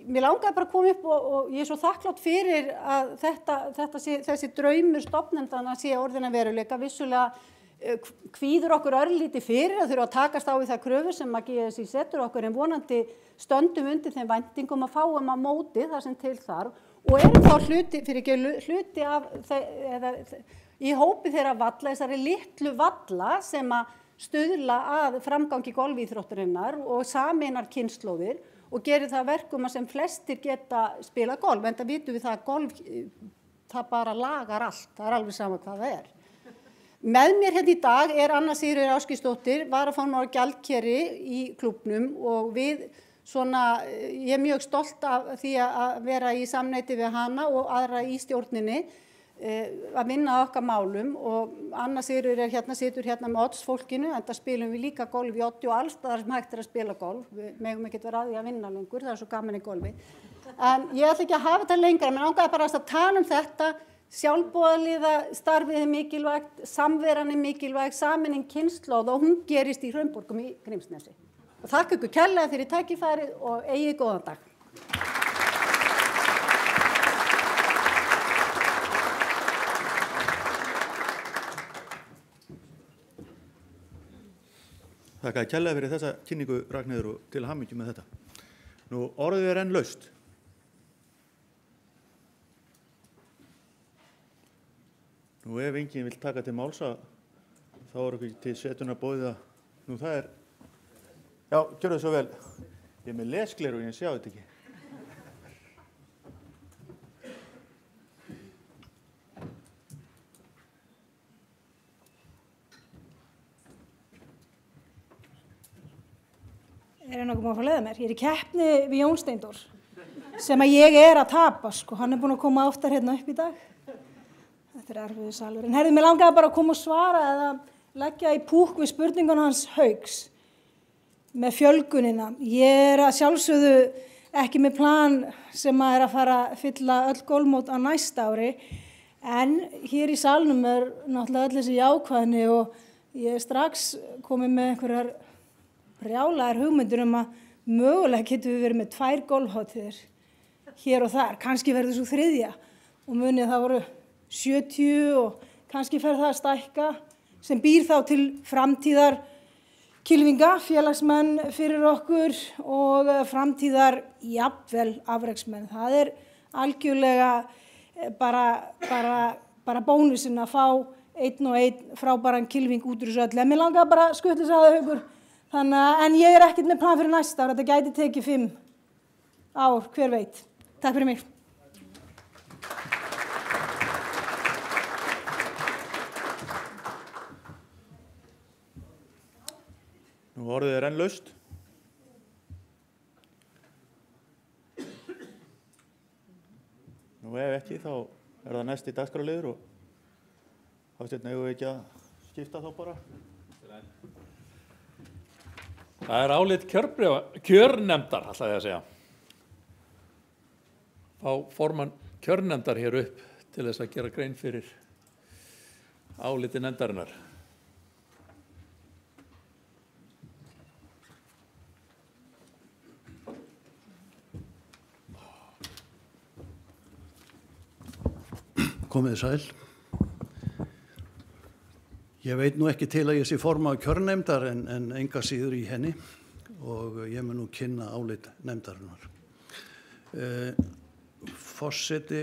mér langaði bara að koma upp og ég svo þakklátt fyrir að þessi draumur stofnendana sé orðin að veruleika. Vissulega kvíður okkur örlítið fyrir að þurfa að takast á við það kröfur sem að GSI setur okkur en vonandi stöndum undir þeim væntingum að fáum á móti það sem til þarf og erum þá hluti af í hópi þeirra valla, þessari litlu valla sem að stuðla að framgangi golfíþróttarinnar og sameinar kynslóðir og gerir það verkum að sem flestir geta spila golf. En það vitum við það að golf, það bara lagar allt, það alveg sama hvað það Með mér í dag Anna Sigríður Ásgeirsdóttir, varaformaður gjaldkeri í klúbbnum og ég mjög stolt af því að vera í samneyti við hana og aðra í stjórninni að vinna okkar málum og Anna Sigríður situr með oddsfólkinu en það spilum við líka golf í oddi og alls staðar sem hægt að spila golf. Við megum ekkert vera að því að vinna lengur, það svo gaman í golfi. En ég ætla ekki að hafa þetta lengra, menn langaði bara að tala þetta. Sjálfboðaliða starfið mikilvægt, samveran mikilvægt, sameining kynslóð og hún gerist í Hraunborgum í Grímsnesi. Og þakka ykkur kærlega fyrir tækifærið og eigið góðan dag. Þakka kærlega fyrir þessa kynningu Ragnheiður og til hamingju með þetta. Nú orðið enn laust. Nú ef enginn vill taka til máls þá okkur til setunar boðið nú það já, gjörðu svo vel. Ég með lesgleru og ég sjá þetta ekki. Nokkuð má að fá leiða mér. Ég í keppni við Jón Steindór sem að ég að tapa, Hann búinn að koma oftar upp í dag. Þetta erfiður salur. En mér langaði bara að koma og svara eða leggja í púkk við spurningun hans Hauks með fjölgunina. Ég að sjálfsögðu ekki með plan sem að fara að fylla öll golfmót á næsta ári En hér í salnum náttúrulega öll þessi jákvæðni og ég strax komið með einhverjar brjálæðar hugmyndir að mögulega getum við verið með 2 golfhátíðir hér og þar, kannski verður svo 3. og munið það voru 70 og kannski fer það að stækka sem býr þá til framtíðar kylfinga, félagsmenn fyrir okkur og framtíðar jafnvel afreksmenn. Það algjörlega bara bónusinn að fá einn og einn frábæran kylfing út úr þessu öllu. En mér langar bara að skutla þess að Haukur. En ég ekkert með plan fyrir næsta ár. Þetta gæti tekið 5 ár, hver veit. Takk fyrir mig. Nú orðið enn laust. Nú ef ekki þá það næsti dagskrárliður og Hafsteinn, eigum við ekki að skipta þá bara? Það álit kjörnefndar, ætlaði ég að segja. Fá formann kjörnefndar hér upp til þess að gera grein fyrir áliti nefndarinnar. Komið sæl. Ég veit nú ekki til að ég sé formaður kjörnefndar en enga síður í henni og ég mun nú kynna álit nefndarinnar. Forseti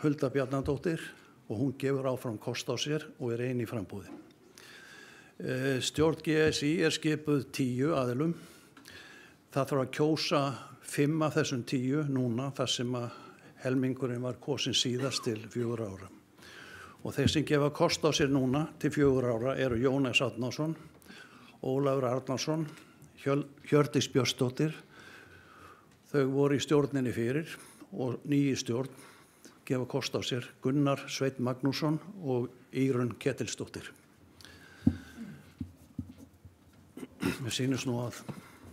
Hulda Bjarnadóttir og hún gefur áfram kost á sér og ein í frambúði. Stjórn GSI skipuð 10 aðilum. Það þarf að kjósa 5 af þessum 10 núna þar sem að helmingurinn var kosin síðast til 4 ára. Og þeir sem gefa kost á sér núna til 4 ára eru Jónas Árnason, Ólafur Arnarsson, Hjördís Björnsdóttir. Þau voru í stjórninni fyrir og nýi stjórn gefa kost á sér Gunnar Sveinn Magnússon og Írunn Ketilsdóttir. Mér sýnist nú að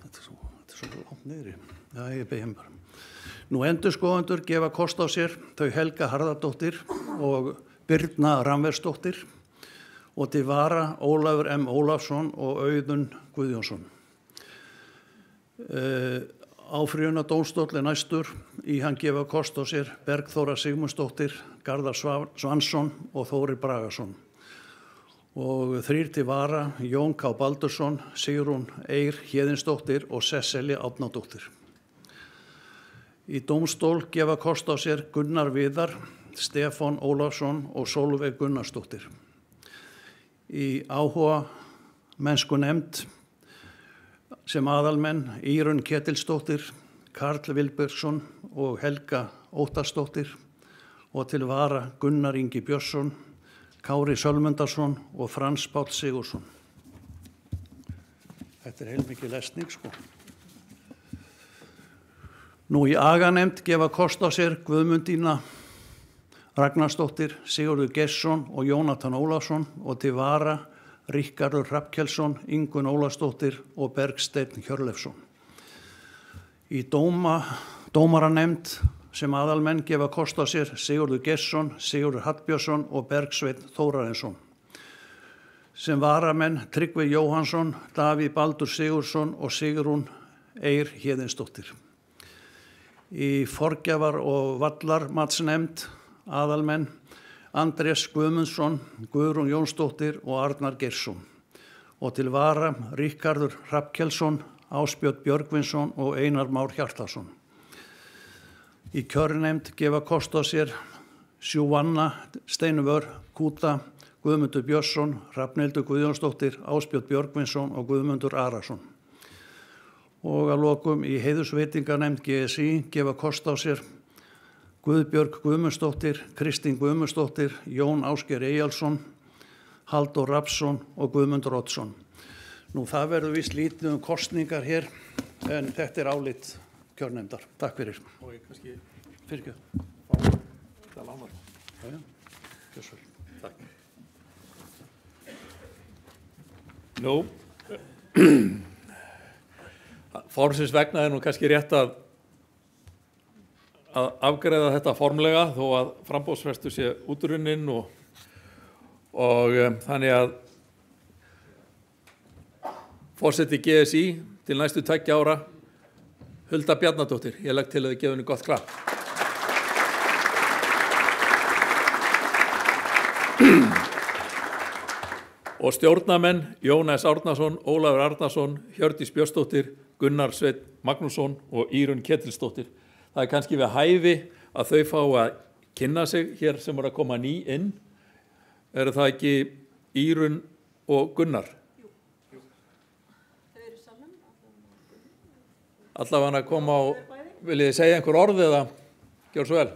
þetta er svo langt niðri. Já, ég beigði bara. Nú endurskoðendur gefa kost á sér þau Helga Harðardóttir og Birna Rannversdóttir og til vara Ólafur M. Ólafsson og Auðun Guðjónsson. Áfrýjunardómstóll næstur, í hann gefa kost á sér Bergþóra Sigmundsdóttir, Garðar Svansson og Þórir Bragason. Og 3 til vara Jón K. Baldursson, Sigrún Eir Héðinsdóttir og Sesselja Árnadóttir. Í dómstól gefa kost á sér Gunnar Viðar, Stefán Ólafsson og Sólveig Gunnarsdóttir. Í áhuga mennsku nefnd sem aðalmenn Írunn Ketilsdóttir, Karl Vilbergsson og Helga Óttarsdóttir og til vara Gunnar Ingi Björnsson, Kári Sölmundarsson og Frans Páll Sigursson. Þetta heilmikið lesning sko. Nú í aganefnd gefa kost á sér Guðmundína Ragnarsdóttir, Sigurður Gesson og Jónatan Ólafsson og til vara Ríkharður Hrafnkelsson, Ingunn Ólafsdóttir og Bergsteinn Hjörleifsson. Í dómaranefnd sem aðalmenn gefa kost á sér Sigurður Gesson, Sigurður Hallbjörnsson og Bergsveinn Þórarinsson. Sem varamenn Tryggvi Jóhannsson, Davíð Baldur Sigurðsson og Sigrún Eir Héðinsdóttir. Í forgjafar- og vallarmatsnefnd aðalmenn Andrés Guðmundsson, Guðrún Jónsdóttir og Arnar Geirsson og til vara Ríkharður Hrafnkelsson, Ásbjörn Björgvinsson og Einar Már Hjartarson. Í kjörnefnd gefa kost á sér Sjúvanna Steinuvör Kúta, Guðmundur Björnsson, Hrafnhildur Guðjónsdóttir, Ásbjörn Björgvinsson og Guðmundur Arason. Og að lokum í heiðursveitinganefnd GSI gefa kost á sér Guðbjörg Guðmundsdóttir, Kristín Guðmundsdóttir, Jón Ásgeir Eyjálsson, Halldór Rafnsson og Guðmundur Oddsson. Nú það verður víst lítið kosningar hér en þetta álit kjörnefndar. Takk fyrir. Og ég kannski fyrir þetta lánar. Já, kjörsvel. Takk. Nú, fornsins vegna nú kannski rétt að að afgreiða þetta formlega þó að framboðsfrestur sé útrunninn og þannig að forseti GSÍ til næstu 2 ára, Hulda Bjarnadóttir. Ég legg til að þið gefa henni gott klapp. Og stjórnarmenn Jón S. Árnason, Ólafur Arnarsson, Hjördís Björnsdóttir, Gunnar Sveinn Magnússon og Írunn Ketilsdóttir. Það kannski við hæfi að þau fá að kynna sig hér sem voru að koma ný inn. Eru það ekki Írunn og Gunnar? Allavega að koma á, viljið þið segja einhver orð eða gjör svo vel?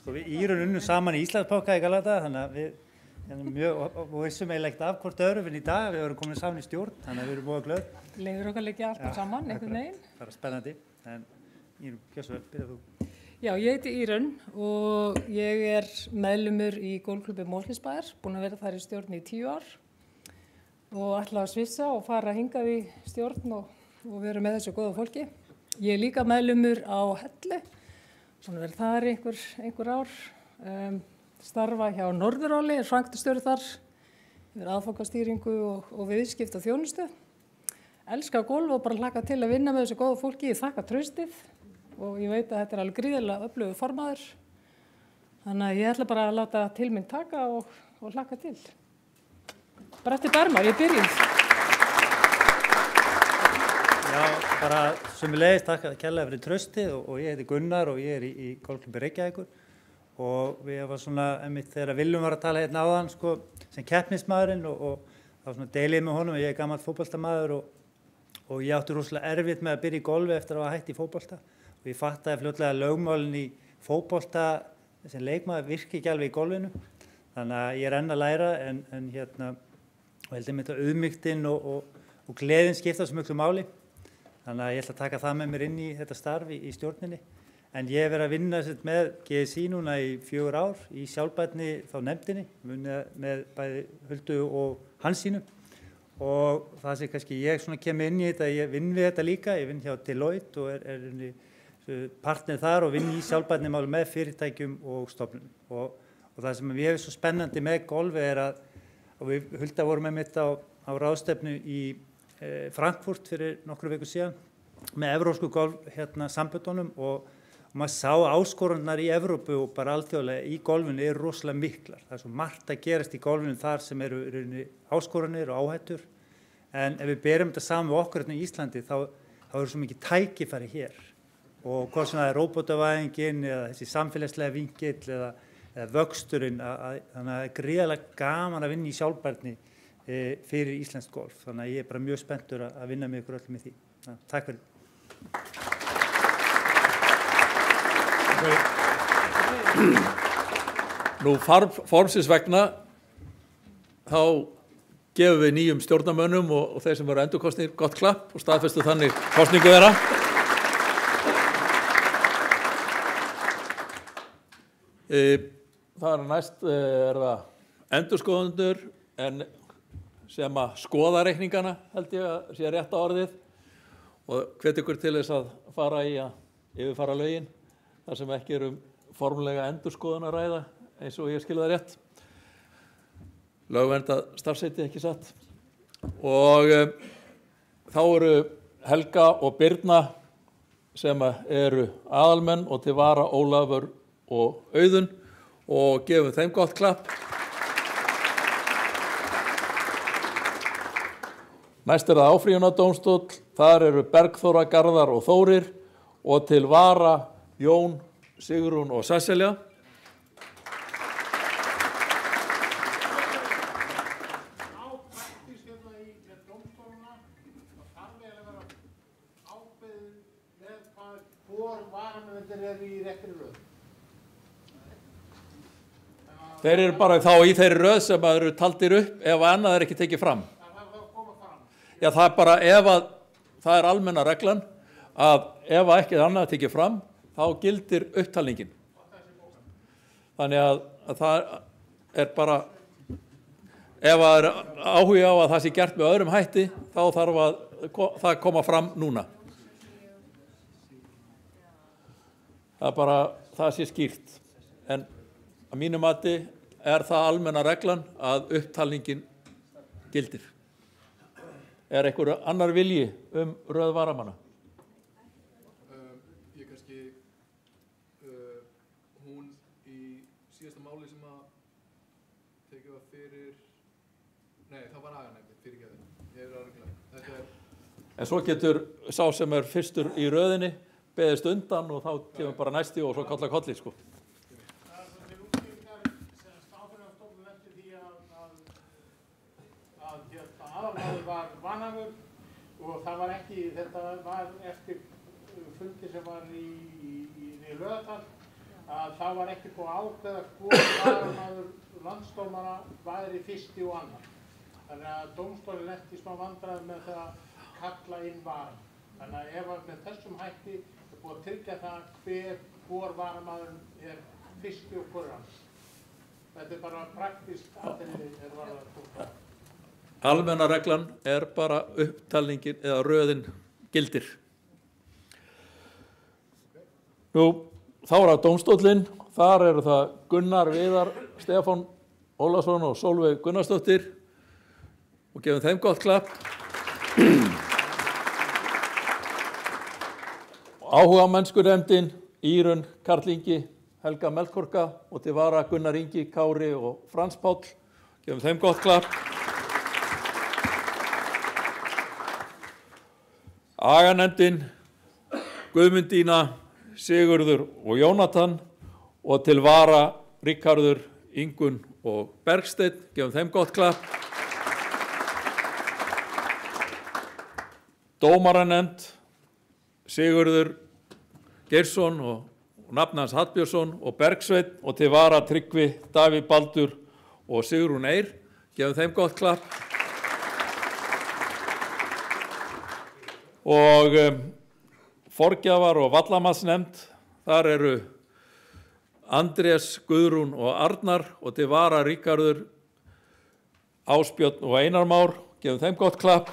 Sko við Írunn unnum saman í Íslandsbanka í Galata, þannig að við mjög, og vissum eiginlega ekkert af hvort öðru en í dag, við vorum komin saman í stjórn, þannig að við erum mjög glöð. Leiður okkar leikja alltaf saman, einhvern veginn. Það er spennandi, en Írunn, gjör svo vel, byrja þú. Já, ég heiti Írunn og ég er meðlumur í golfklúbbi Mosfellsbæjar, búin að vera þar í stjórn í 10 ár og ætla að svissa og fara hingað í stjórn og vera með þessu góða fólki. Ég er líka meðlumur á Hellu, svona verið þar einhver ár, starfa hjá Norðuráli, er framkvæmdastjóri þar, er aðfangastýringu og viðskipta þjónustu. Elska golf og bara hlakka til að vinna með þessu góða fólki, ég þakka traustið og ég veit að þetta er alveg gríðarlega öflugur formaður. Þannig að ég ætla bara að láta til minn taka og hlakka til. Bara eftir Bermar, ég byrjum. Já, bara sömuleiðis takk kærlega fyrir traustið og ég heiti Gunnar og ég er í golfklúbbi Reykjavíkur og við var svona, einmitt þegar Willum var að tala hérna áðan, sko, sem keppnismaðurinn og það var svona deilið með honum, ég er gamall fótboltamaður og ég átti rosalega erfitt með að byrja í golfi eftir að hafa hætt í fótbolta og ég fattaði fljótlega lögmálin í fótbolta sem leikmaður virki ekki alveg í golfinu, þannig að ég er enn að læra en hérna, og heldur með þetta auðmýktinn og gleðin skipta svo miklu máli. Þannig að ég ætla að taka það með mér inn í þetta starfi í stjórninni. En ég hef verið að vinna með GSÍ núna í 4 ár í sjálfbærni þá nefndinni, með bæði Huldu og Hansínu. Og það sem kannski ég kem inn í þetta, ég vinn við þetta líka, ég vinn hjá Deloitte og er partner þar og vinn í sjálfbærni máli með fyrirtækjum og stofnunum. Og það sem við hefum svo spennandi með golfi er að, og við Hulda vorum með mitt á ráðstefnu í Frankfurt fyrir nokkru viku síðan með evrópsku golf samböndunum og maður sá áskoranirnar í Evrópu og bara alþjóðlega í golfinu eru rosalega miklar. Það er svo margt að gerast í golfinu þar sem eru áskoranir og áhættur en ef við berum þetta saman með okkur hérna í Íslandi þá eru svo mikið tækifæri hér og hvort sem það er róbótavæðingin eða þessi samfélagslega vingill eða vöxturinn þannig að það er gríðarlega gaman að vinna í sjálfbærni fyrir íslenskt golf. Þannig að ég er bara mjög spenntur að vinna með ykkur öllum í því. Takk fyrir. Nú formsins vegna þá gefum við nýjum stjórnarmönnum og þeir sem eru endurkosnir gott klapp og staðfestu þannig kosningu þeirra. Það er næst það endurskoðendur en sem að skoða reikningana held ég að sé rétta orðið og hvet ykkur til þess að fara í að yfirfara lögin þar sem ekki formlega endurskoðun að ræða eins og ég skil það rétt. Lögverndað starfsheiti ekki satt. Og þá eru Helga og Birna sem eru aðalmenn og til vara Ólafur og Auðun og gefum þeim gott klapp. Næst er það áfrýjunardómstóll, þar eru Bergþóra, Garðar og Þórir og til vara Jón, Sigrún og Sesselja. Þeir eru bara þá í þeirri röð sem eru taldir upp ef annað er ekki tekið fram. Já, það er bara ef að, það er almenna reglan að ef ekki annað tekið fram, þá gildir upptalningin. Þannig að það bara, ef það er áhuga á að það sé gert með öðrum hætti, þá þarf það koma fram núna. Það sé skýrt. En að mínu mati er það almenna reglan að upptalningin gildir. Er einhver annar vilji röð varamanna? Ég kannski, hún í síðasta máli sem að tekið var fyrir, nei, það var aganefndin, fyrirgefðu. Ég er aðreglega. En svo getur sá sem er fyrstur í röðinni beðist undan og þá kemur bara næsti og svo kalla kolli, sko. Aðalmaður var vanhæfur og það var ekki, þetta var eftir fundi sem var í Laugardal, að það var ekki búið að ákveða hvor aðalmaður landsdómara væri fyrsti og annar. Þannig að dómstólinn lenti smá vandræði með það að kalla inn varan. Þannig að ef með þessum hætti er búið að tryggja það hvor varamaðurinn er fyrsti og hvor annar. Þetta er bara praktískt atriði varðað að tóka. Almenna reglan er bara upptalningin eða röðin gildir. Nú, þá er það dómstóllinn. Þar eru það Gunnar Viðar, Stefán Ólafsson og Sólveig Gunnarsdóttir. Og gefum þeim gott klapp. Áhugamennskunefndin, Írunn Karl Ingi, Helga Melkorka og til vara Gunnar Ingi, Kári og Frans Páll. Gefum þeim gott klapp. Aganefndin, Guðmundína, Sigurður og Jónatan og til vara Ríkharður, Ingunn og Bergsteinn. Gefum þeim gott klapp. Dómaranefnd, Sigurður Geirsson og nafni hans Hallbjörnsson og Bergsveinn og til vara Tryggvi, Davíð Baldur og Sigrún Eir. Gefum þeim gott klapp. Og forgjafar og vallamatsnefnd, þar eru Andrés, Guðrún og Arnar og til vara Ríkharður, Ásbjörn og Einar Már. Gefum þeim gott klapp.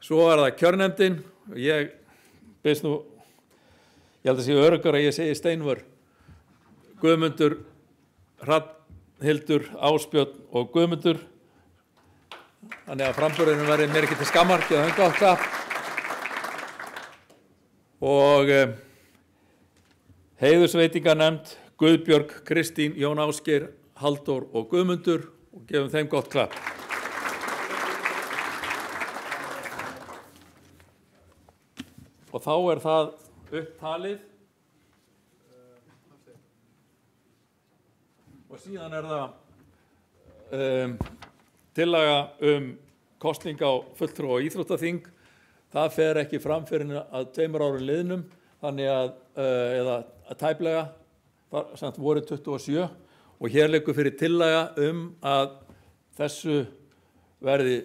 Svo er það kjörnefndin. Ég held að sé öruggar að ég segi Steinvör. Guðmundur, Hrafnhildur, Ásbjörn og Guðmundur. Þannig að framburðurinn verði mér ekki til skammar, gefum þeim gott klapp. Og heiðursveitinganefnd, Guðbjörg, Kristín, Jón Ásgeir, Halldór og Guðmundur og gefum þeim gott klapp. Og þá er það upptalið. Og síðan er það tillaga kosning á fulltrúa og íþróttaþing. Það fer ekki fram fyrir að 2 árum liðnum, þannig eða tæplega, samt voru 27 og hér liggur fyrir tillaga að þessu verði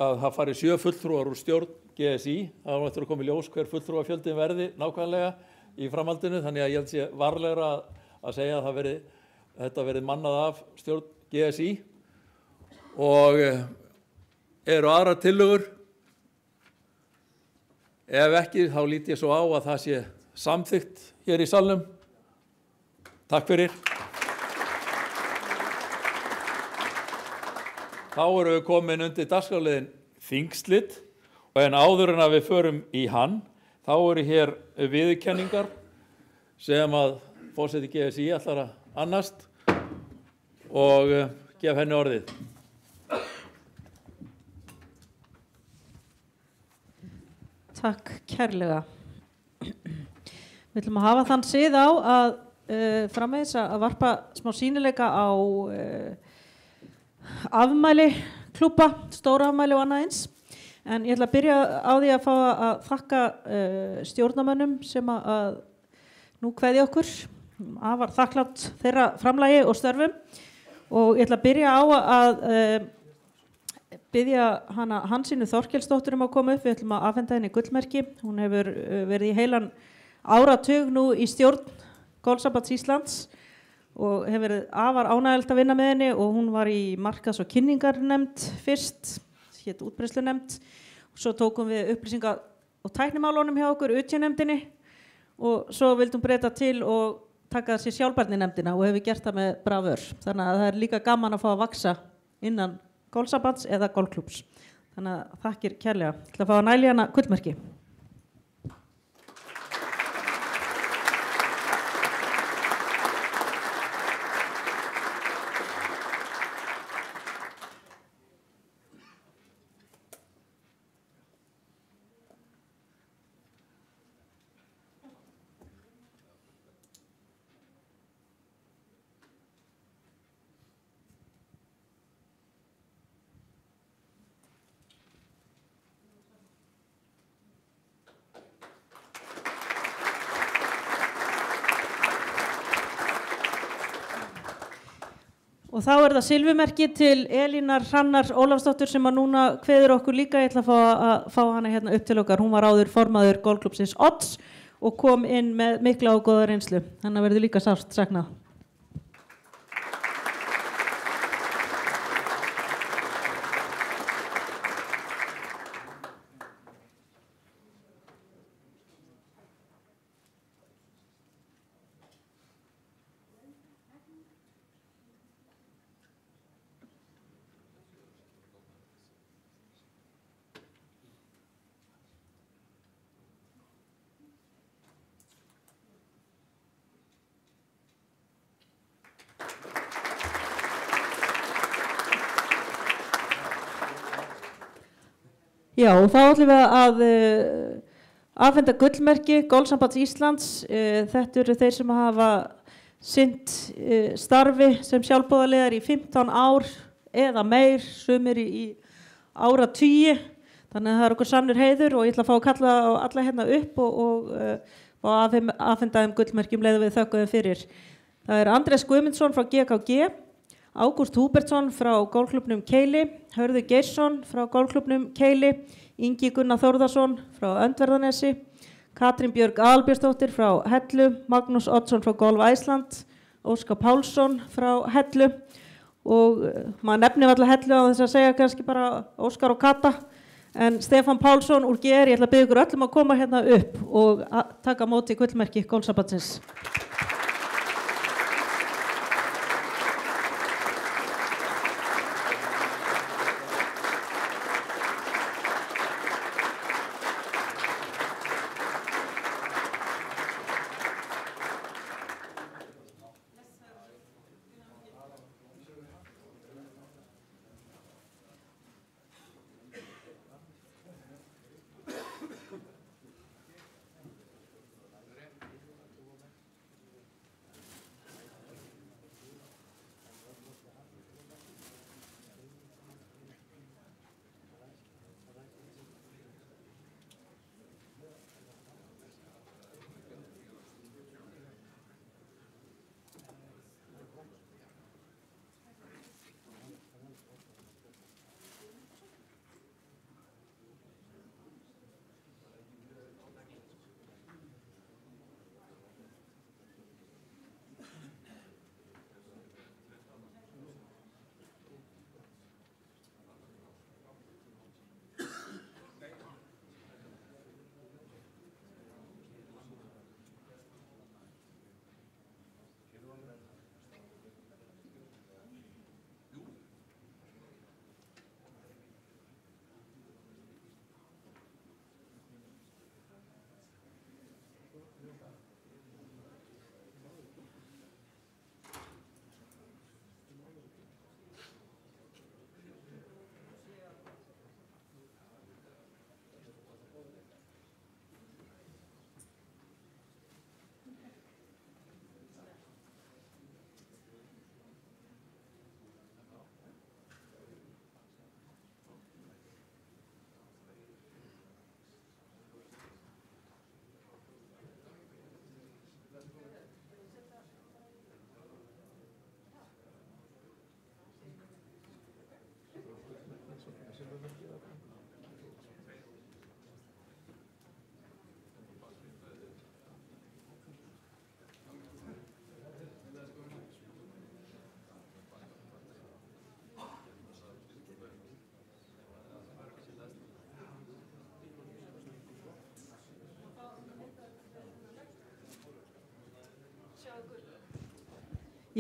að það fari 7 fulltrúar úr stjórn GSI. Það var eftir að koma í ljós hver fulltrúafjöldin verði nákvæmlega í framhaldinu, þannig að ég held sé varlegra að segja að þetta verði mannað af stjórn GSI. Og eru aðrar tillögur? Ef ekki, þá lít ég svo á að það sé samþykkt hér í salnum. Takk fyrir. Þá erum við komin undir dagskrárliðinn þingslit og en áður en að við förum í hann, þá eru hér viðurkenningar sem að forseti GSI ætlar að annast og gef henni orðið. Takk kærlega. Við ætlum að hafa þann sið á að framvegis að varpa smá sýnileika á afmæli klúbba, stóra afmæli og annað eins. En ég ætla að byrja á því að fá að þakka stjórnarmönnum sem að nú kveðja okkur. Afar þakklátt þeirra framlagi og störfum. Og ég ætla að byrja á að biðja hana Hansínu Þorkelsdóttur að koma upp. Við ætlum að afhenda henni gullmerki. Hún hefur verið í heilan áratug nú í stjórn Golfsambands Íslands og hefur verið afar ánægilegt að vinna með henni og hún var í markaðs- og kynningarnefnd fyrst, hét útbreiðslunefnd. Svo tókum við upplýsinga- og tæknimálunum hjá okkur, UT-nefndinni og svo vildum breyta til og taka sér sjálfbærninefndina og hefur gert það með bravör. Þannig að það er líka gaman að fá að vaksa innan golfsambands eða golfklúbbs. Þannig að þakkir kærlega. Ég ætla að fá að næli hana gullmerki. Og þá er það silfumerki til Elínar Hrannar Ólafsdóttur sem að núna kveður okkur líka. Ég ætla að fá hana hérna upp til okkar. Hún var áður formaður golfklúbbsins Odds og kom inn með mikla og góða reynslu. Þannig verður líka sárt saknað. Já, og þá ætlum við að afhenda gullmerki Golfsambands Íslands. Þetta eru þeir sem hafa sinnt starfi sem sjálfboðaliðar í 15 ár eða meir, sumir í áratugi. Þannig að það er okkur sannur heiður og ég ætla að fá að kalla alla hérna upp og afhenda þeim gullmerkjum leiðum við þökkuðum fyrir. Það er Andrés Guðmundsson frá GKG, Ágúst Húbertsson frá golfklúbbnum Keili, Hörður Geirsson frá golfklúbbnum Keili, Ingi Gunnar Þórðarsson frá Öndverðarnesi, Katrín Björg Aðalbjörnsdóttir frá Hellu, Magnús Oddsson frá Golf Æsland, Óskar Pálsson frá Hellu og maður nefnir alltaf Hellu á þess að segja kannski bara Óskar og Kata, en Stefán Pálsson úr GR, ég ætla að biðja ykkur öllum að koma hérna upp og taka á móti gullmerki Golfsambandsins.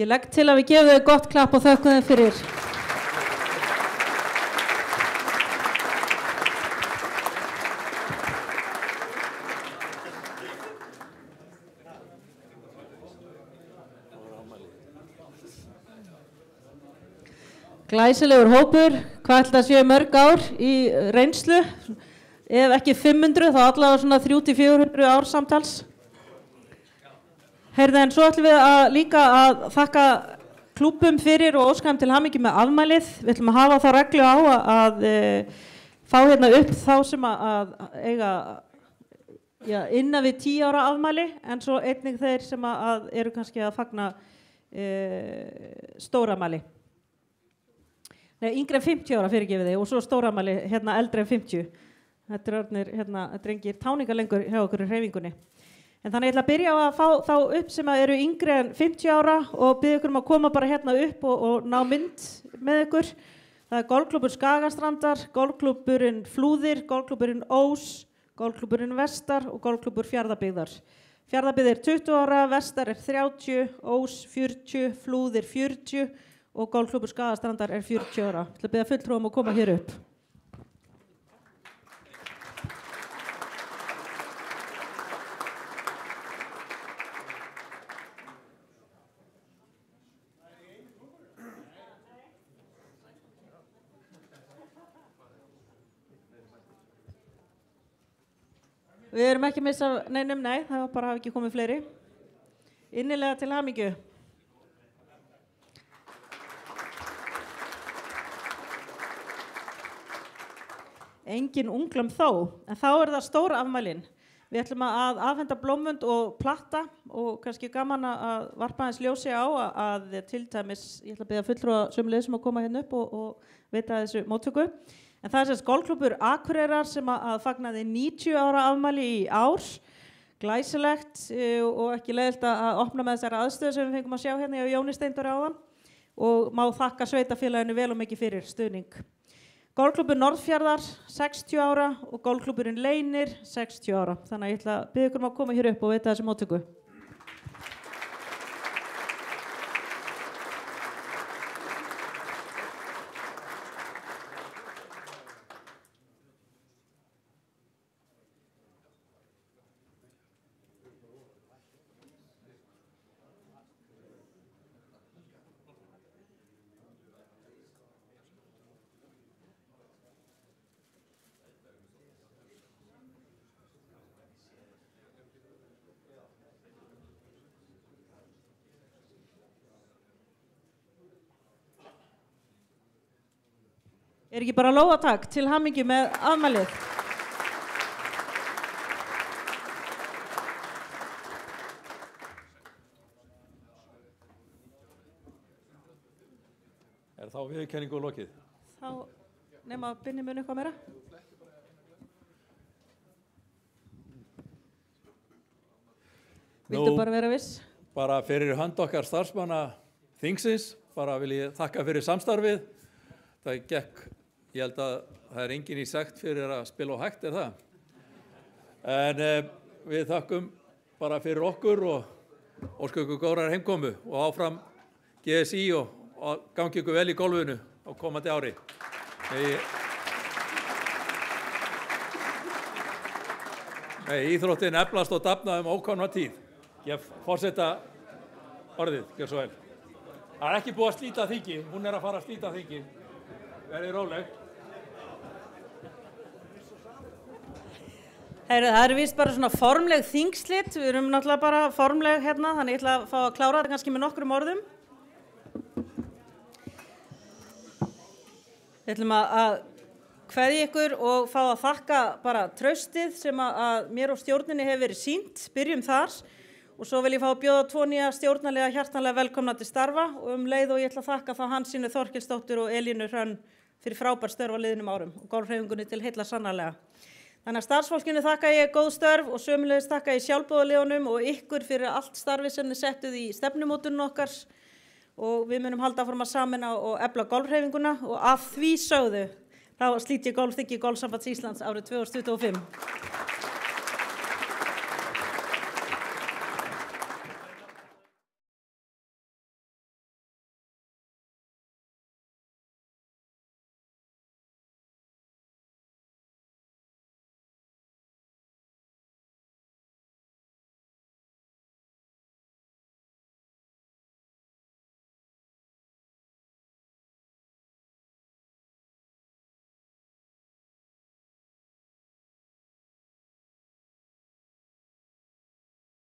Ég legg til að við gefum þau gott klapp og þökkum þeim fyrir. Glæsilegur hópur, hvað ætla að séu mörg ár í reynslu? Ef ekki 500 þá allavega svona 300-400 ár samtals. Heyrðu, en svo ætlum við líka að þakka klúbbum fyrir og óskam til hamingju með afmælið. Við ætlum að hafa þá reglu á að fá hérna upp þá sem að eiga innan við 10 ára afmæli, en svo einnig þeir sem að eru kannski að fagna stóramæli. Nei, yngri en 50 ára fyrirgefið þig og svo stóramæli hérna eldri en 50. Þetta er orðnir hérna drengir táningar lengur hjá okkur í hreyfingunni. En þannig ég ætla að byrja á að fá þá upp sem eru yngri en 50 ára og biðja ykkur að koma bara hérna upp og ná mynd með ykkur. Það er golfklúbbur Skagastrandar, golfklúbburinn Flúðir, golfklúbburinn Ós, golfklúbburinn Vestar og golfklúbbur Fjarðabyggðar. Fjarðabyggð er 20 ára, Vestar er 30, Ós 40, Flúðir 40 og golfklúbbur Skagastrandar er 40 ára. Ég ætla að biðja fulltrúum að koma hér upp. Við erum ekki að missa neinum, nei, það var bara hafa ekki komið fleiri. Innilega til hamingju. Engin unglam þó, en þá er það stór afmælin. Við ætlum að afhenda blómvönd og platta og kannski gaman að varpa aðeins ljósi á að til dæmis, ég ætla að biðja fulltrúa sömuleiðis að koma hérna upp og veita þessu móttöku. En það er þess golfklúbbur Akureyrar sem að fagnaði 90 ára afmæli í ár. Glæsilegt og ekki leiðilt að opna með þessari aðstöðu sem við fengum að sjá hérna hjá Jóni Steindóri áðan og má þakka sveitafélaginu vel og mikið fyrir stuðning. Golfklúbbur Norðfjarðar 60 ára og golfklúbburinn Leynir 60 ára. Þannig að ég ætla að biðja ykkur að koma hér upp og veita þessu móttöku. Er ekki bara lófatak til hamingju með afmælið? Er þá viðurkenningu lokið? Þá nema að binni mun eitthvað meira. Vildu bara vera viss? Bara fyrir hönd okkar starfsmanna þingsins, bara vil ég þakka fyrir samstarfið. Það gekk, ég held að það er engin í sekt fyrir að spila á hægt, er það? En við þakkum bara fyrir okkur og óskum ykkur góðrar heimkomu og áfram GSI og gangi ykkur vel í golfinu á komandi ári. Íþróttin eflast og dafna ókomna tíð. Ég forseta orðið, gjör svo vel. Það er ekki búið að slíta þingi, hún er að fara að slíta þingi. Verið róleg. Það er víst bara svona formleg þingslit, við erum náttúrulega bara formleg hérna, þannig ég ætla að fá að klára þetta kannski með nokkrum orðum. Við ætlum að kveðja ykkur og fá að þakka bara traustið sem að mér og stjórninni hefur verið sýnt, byrjum þar. Og svo vil ég fá að bjóða 2 nýja stjórnarlega hjartanlega velkomna til starfa og leið og ég ætla að þakka þá Hansínu Þorkelsdóttur og Elínu Hrönn fyrir frábær störf á liðnum árum og golfhreyfingunni til heilla sannarlega. Þannig að starfsfólkinu þakka ég góð störf og sömulegis þakka ég sjálfboðaliðunum og ykkur fyrir allt starfi sem þið settuð í stefnumótunum okkar og við munum halda áfram að sameina og efla golfhreyfinguna og af því sögðu þá slít ég golfþingi Golfsambands Íslands árið 2025.